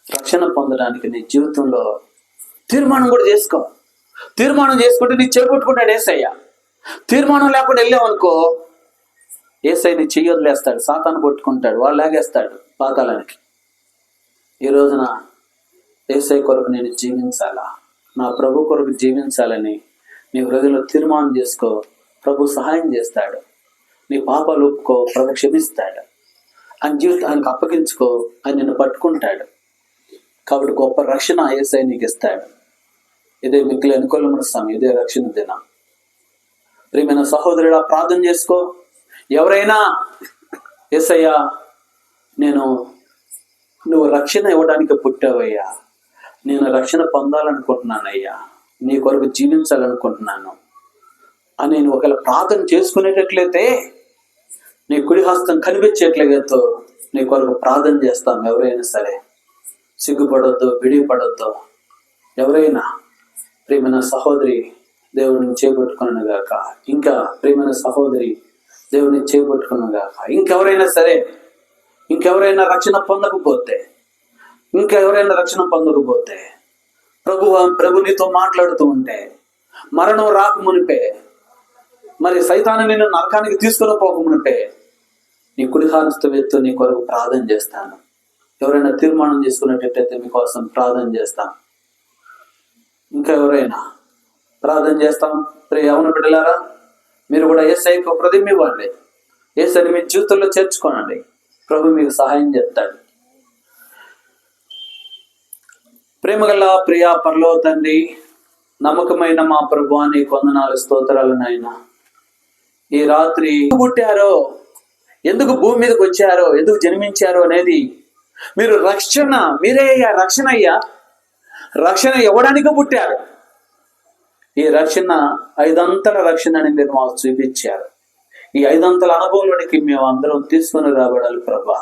రక్షణ పొందడానికి నీ జీవితంలో తీర్మానం కూడా చేసుకో. తీర్మానం చేసుకుంటే నీ చేపట్టుకుంటాడు యేసయ్య. తీర్మానం లేకుండా వెళ్ళావనుకో, యేసయ్య నీ చెయ్యి వదిలేస్తాడు, సాతాను పట్టుకుంటాడు, వాళ్ళు లాగేస్తాడు పాతాళానికి. ఈ రోజున యేసయ్య కొరకు నేను జీవించాలా, నా ప్రభు కొరకు జీవించాలని నీ హృదయంలో తీర్మానం చేసుకో. ప్రభు సహాయం చేస్తాడు. నీ పాపాలు ఒప్పుకో, ప్రభు క్షమిస్తాడు. ఆయన జీవితానికి అప్పగించుకో, ఆయన నిన్ను పట్టుకుంటాడు. కాబట్టి గొప్ప రక్షణ యేసయ్య నీకు ఇస్తాడు. ఇదే మిక్కిలి అనుకూలమైన సమయం, ఇదే రక్షణ దినం. ప్రియమైన సహోదరుడా, ప్రార్థన చేసుకో. ఎవరైనా యేసయ్యా నువ్వు రక్షణ ఇవ్వడానికి పుట్టావయ్యా, నేను రక్షణ పొందాలనుకుంటున్నానయ్యా, నీ కొరకు జీవించాలనుకుంటున్నాను అని నేను ఒకవేళ ప్రార్థన చేసుకునేటట్లయితే, నీ కుడి హస్తం కనిపించేట్లయితే నీ కొరకు ప్రార్థన చేస్తాం. ఎవరైనా సరే సిగ్గుపడొద్దు, విడిపడొద్దు. ఎవరైనా ప్రియమైన సహోదరి దేవుడిని చేపట్టుకున్నాను గాక, ఇంకా ప్రియమైన సహోదరి దేవుడిని చేపట్టుకున్నాను గాక, ఇంకెవరైనా సరే, ఇంకెవరైనా రక్షణ పొందకపోతే ప్రభు నీతో మాట్లాడుతూ ఉంటే, మరణం రాకమునిపే, మరి సైతాను నిన్ను నరకానికి తీసుకుని పోకమునిపే నీ కుడి హస్తం ఎత్తు, నీ కొరకు ప్రార్థన చేస్తాను. ఎవరైనా తీర్మానం చేసుకున్నట్టయితే మీకోసం ప్రార్థన చేస్తాం. ఇంకా ఎవరైనా ప్రార్థన చేస్తాం. ప్రియ యవన బిడ్డలారా, మీరు కూడా యేసయ్యకు హృదయం ఇవ్వండి. యేసయ్యని మీ జీవితంలో చేర్చుకోనండి. ప్రభు మీకు సహాయం చేస్తాడు. ప్రేమగల ప్రియ పరలోక తండ్రి, నమ్మకమైన మా ప్రభువా, నీకు వందనాలు, స్తోత్రాలు నాయనా. ఈ రాత్రి పుట్టారో, ఎందుకు భూమి మీదకి వచ్చారో, ఎందుకు జన్మించారో అనేది మీరు మీరే రక్షణ అయ్యా. రక్షణ ఇవ్వడానికి పుట్టారు. ఈ రక్షణ 5 అంతల రక్షణ అని మీరు మాకు చూపించారు. ఈ 5 అంతల అనుభవంలోనికి మేము అందరం తీసుకొని రాబడాలి ప్రభా.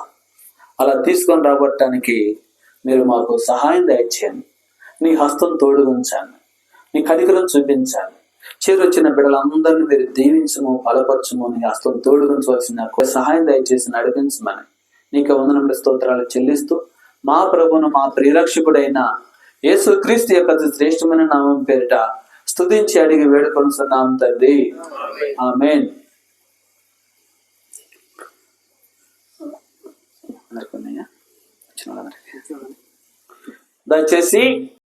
అలా తీసుకొని రాబట్టడానికి మీరు మాకు సహాయం దయచేయండి. నీ హస్తం తోడు ఉంచాను, నీ కనికరం చూపించాను. చేరొచ్చిన బిడ్డలందరినీ మీరు దీవించము, బలపరచము, నీ హస్తం తోడు ఉంచవలసిన సహాయం దయచేసి నడిపించమని నీకు వందనములు, స్తోత్రాలు చెల్లిస్తూ మా ప్రభువును, మా ప్రియరక్షకుడైన యేసు క్రీస్తు యొక్క శ్రేష్టమైన నామం పేరిట స్తుతించి అడిగి వేడుకొనుచున్నాం తండ్రి. ఆమేన్. దయచేసి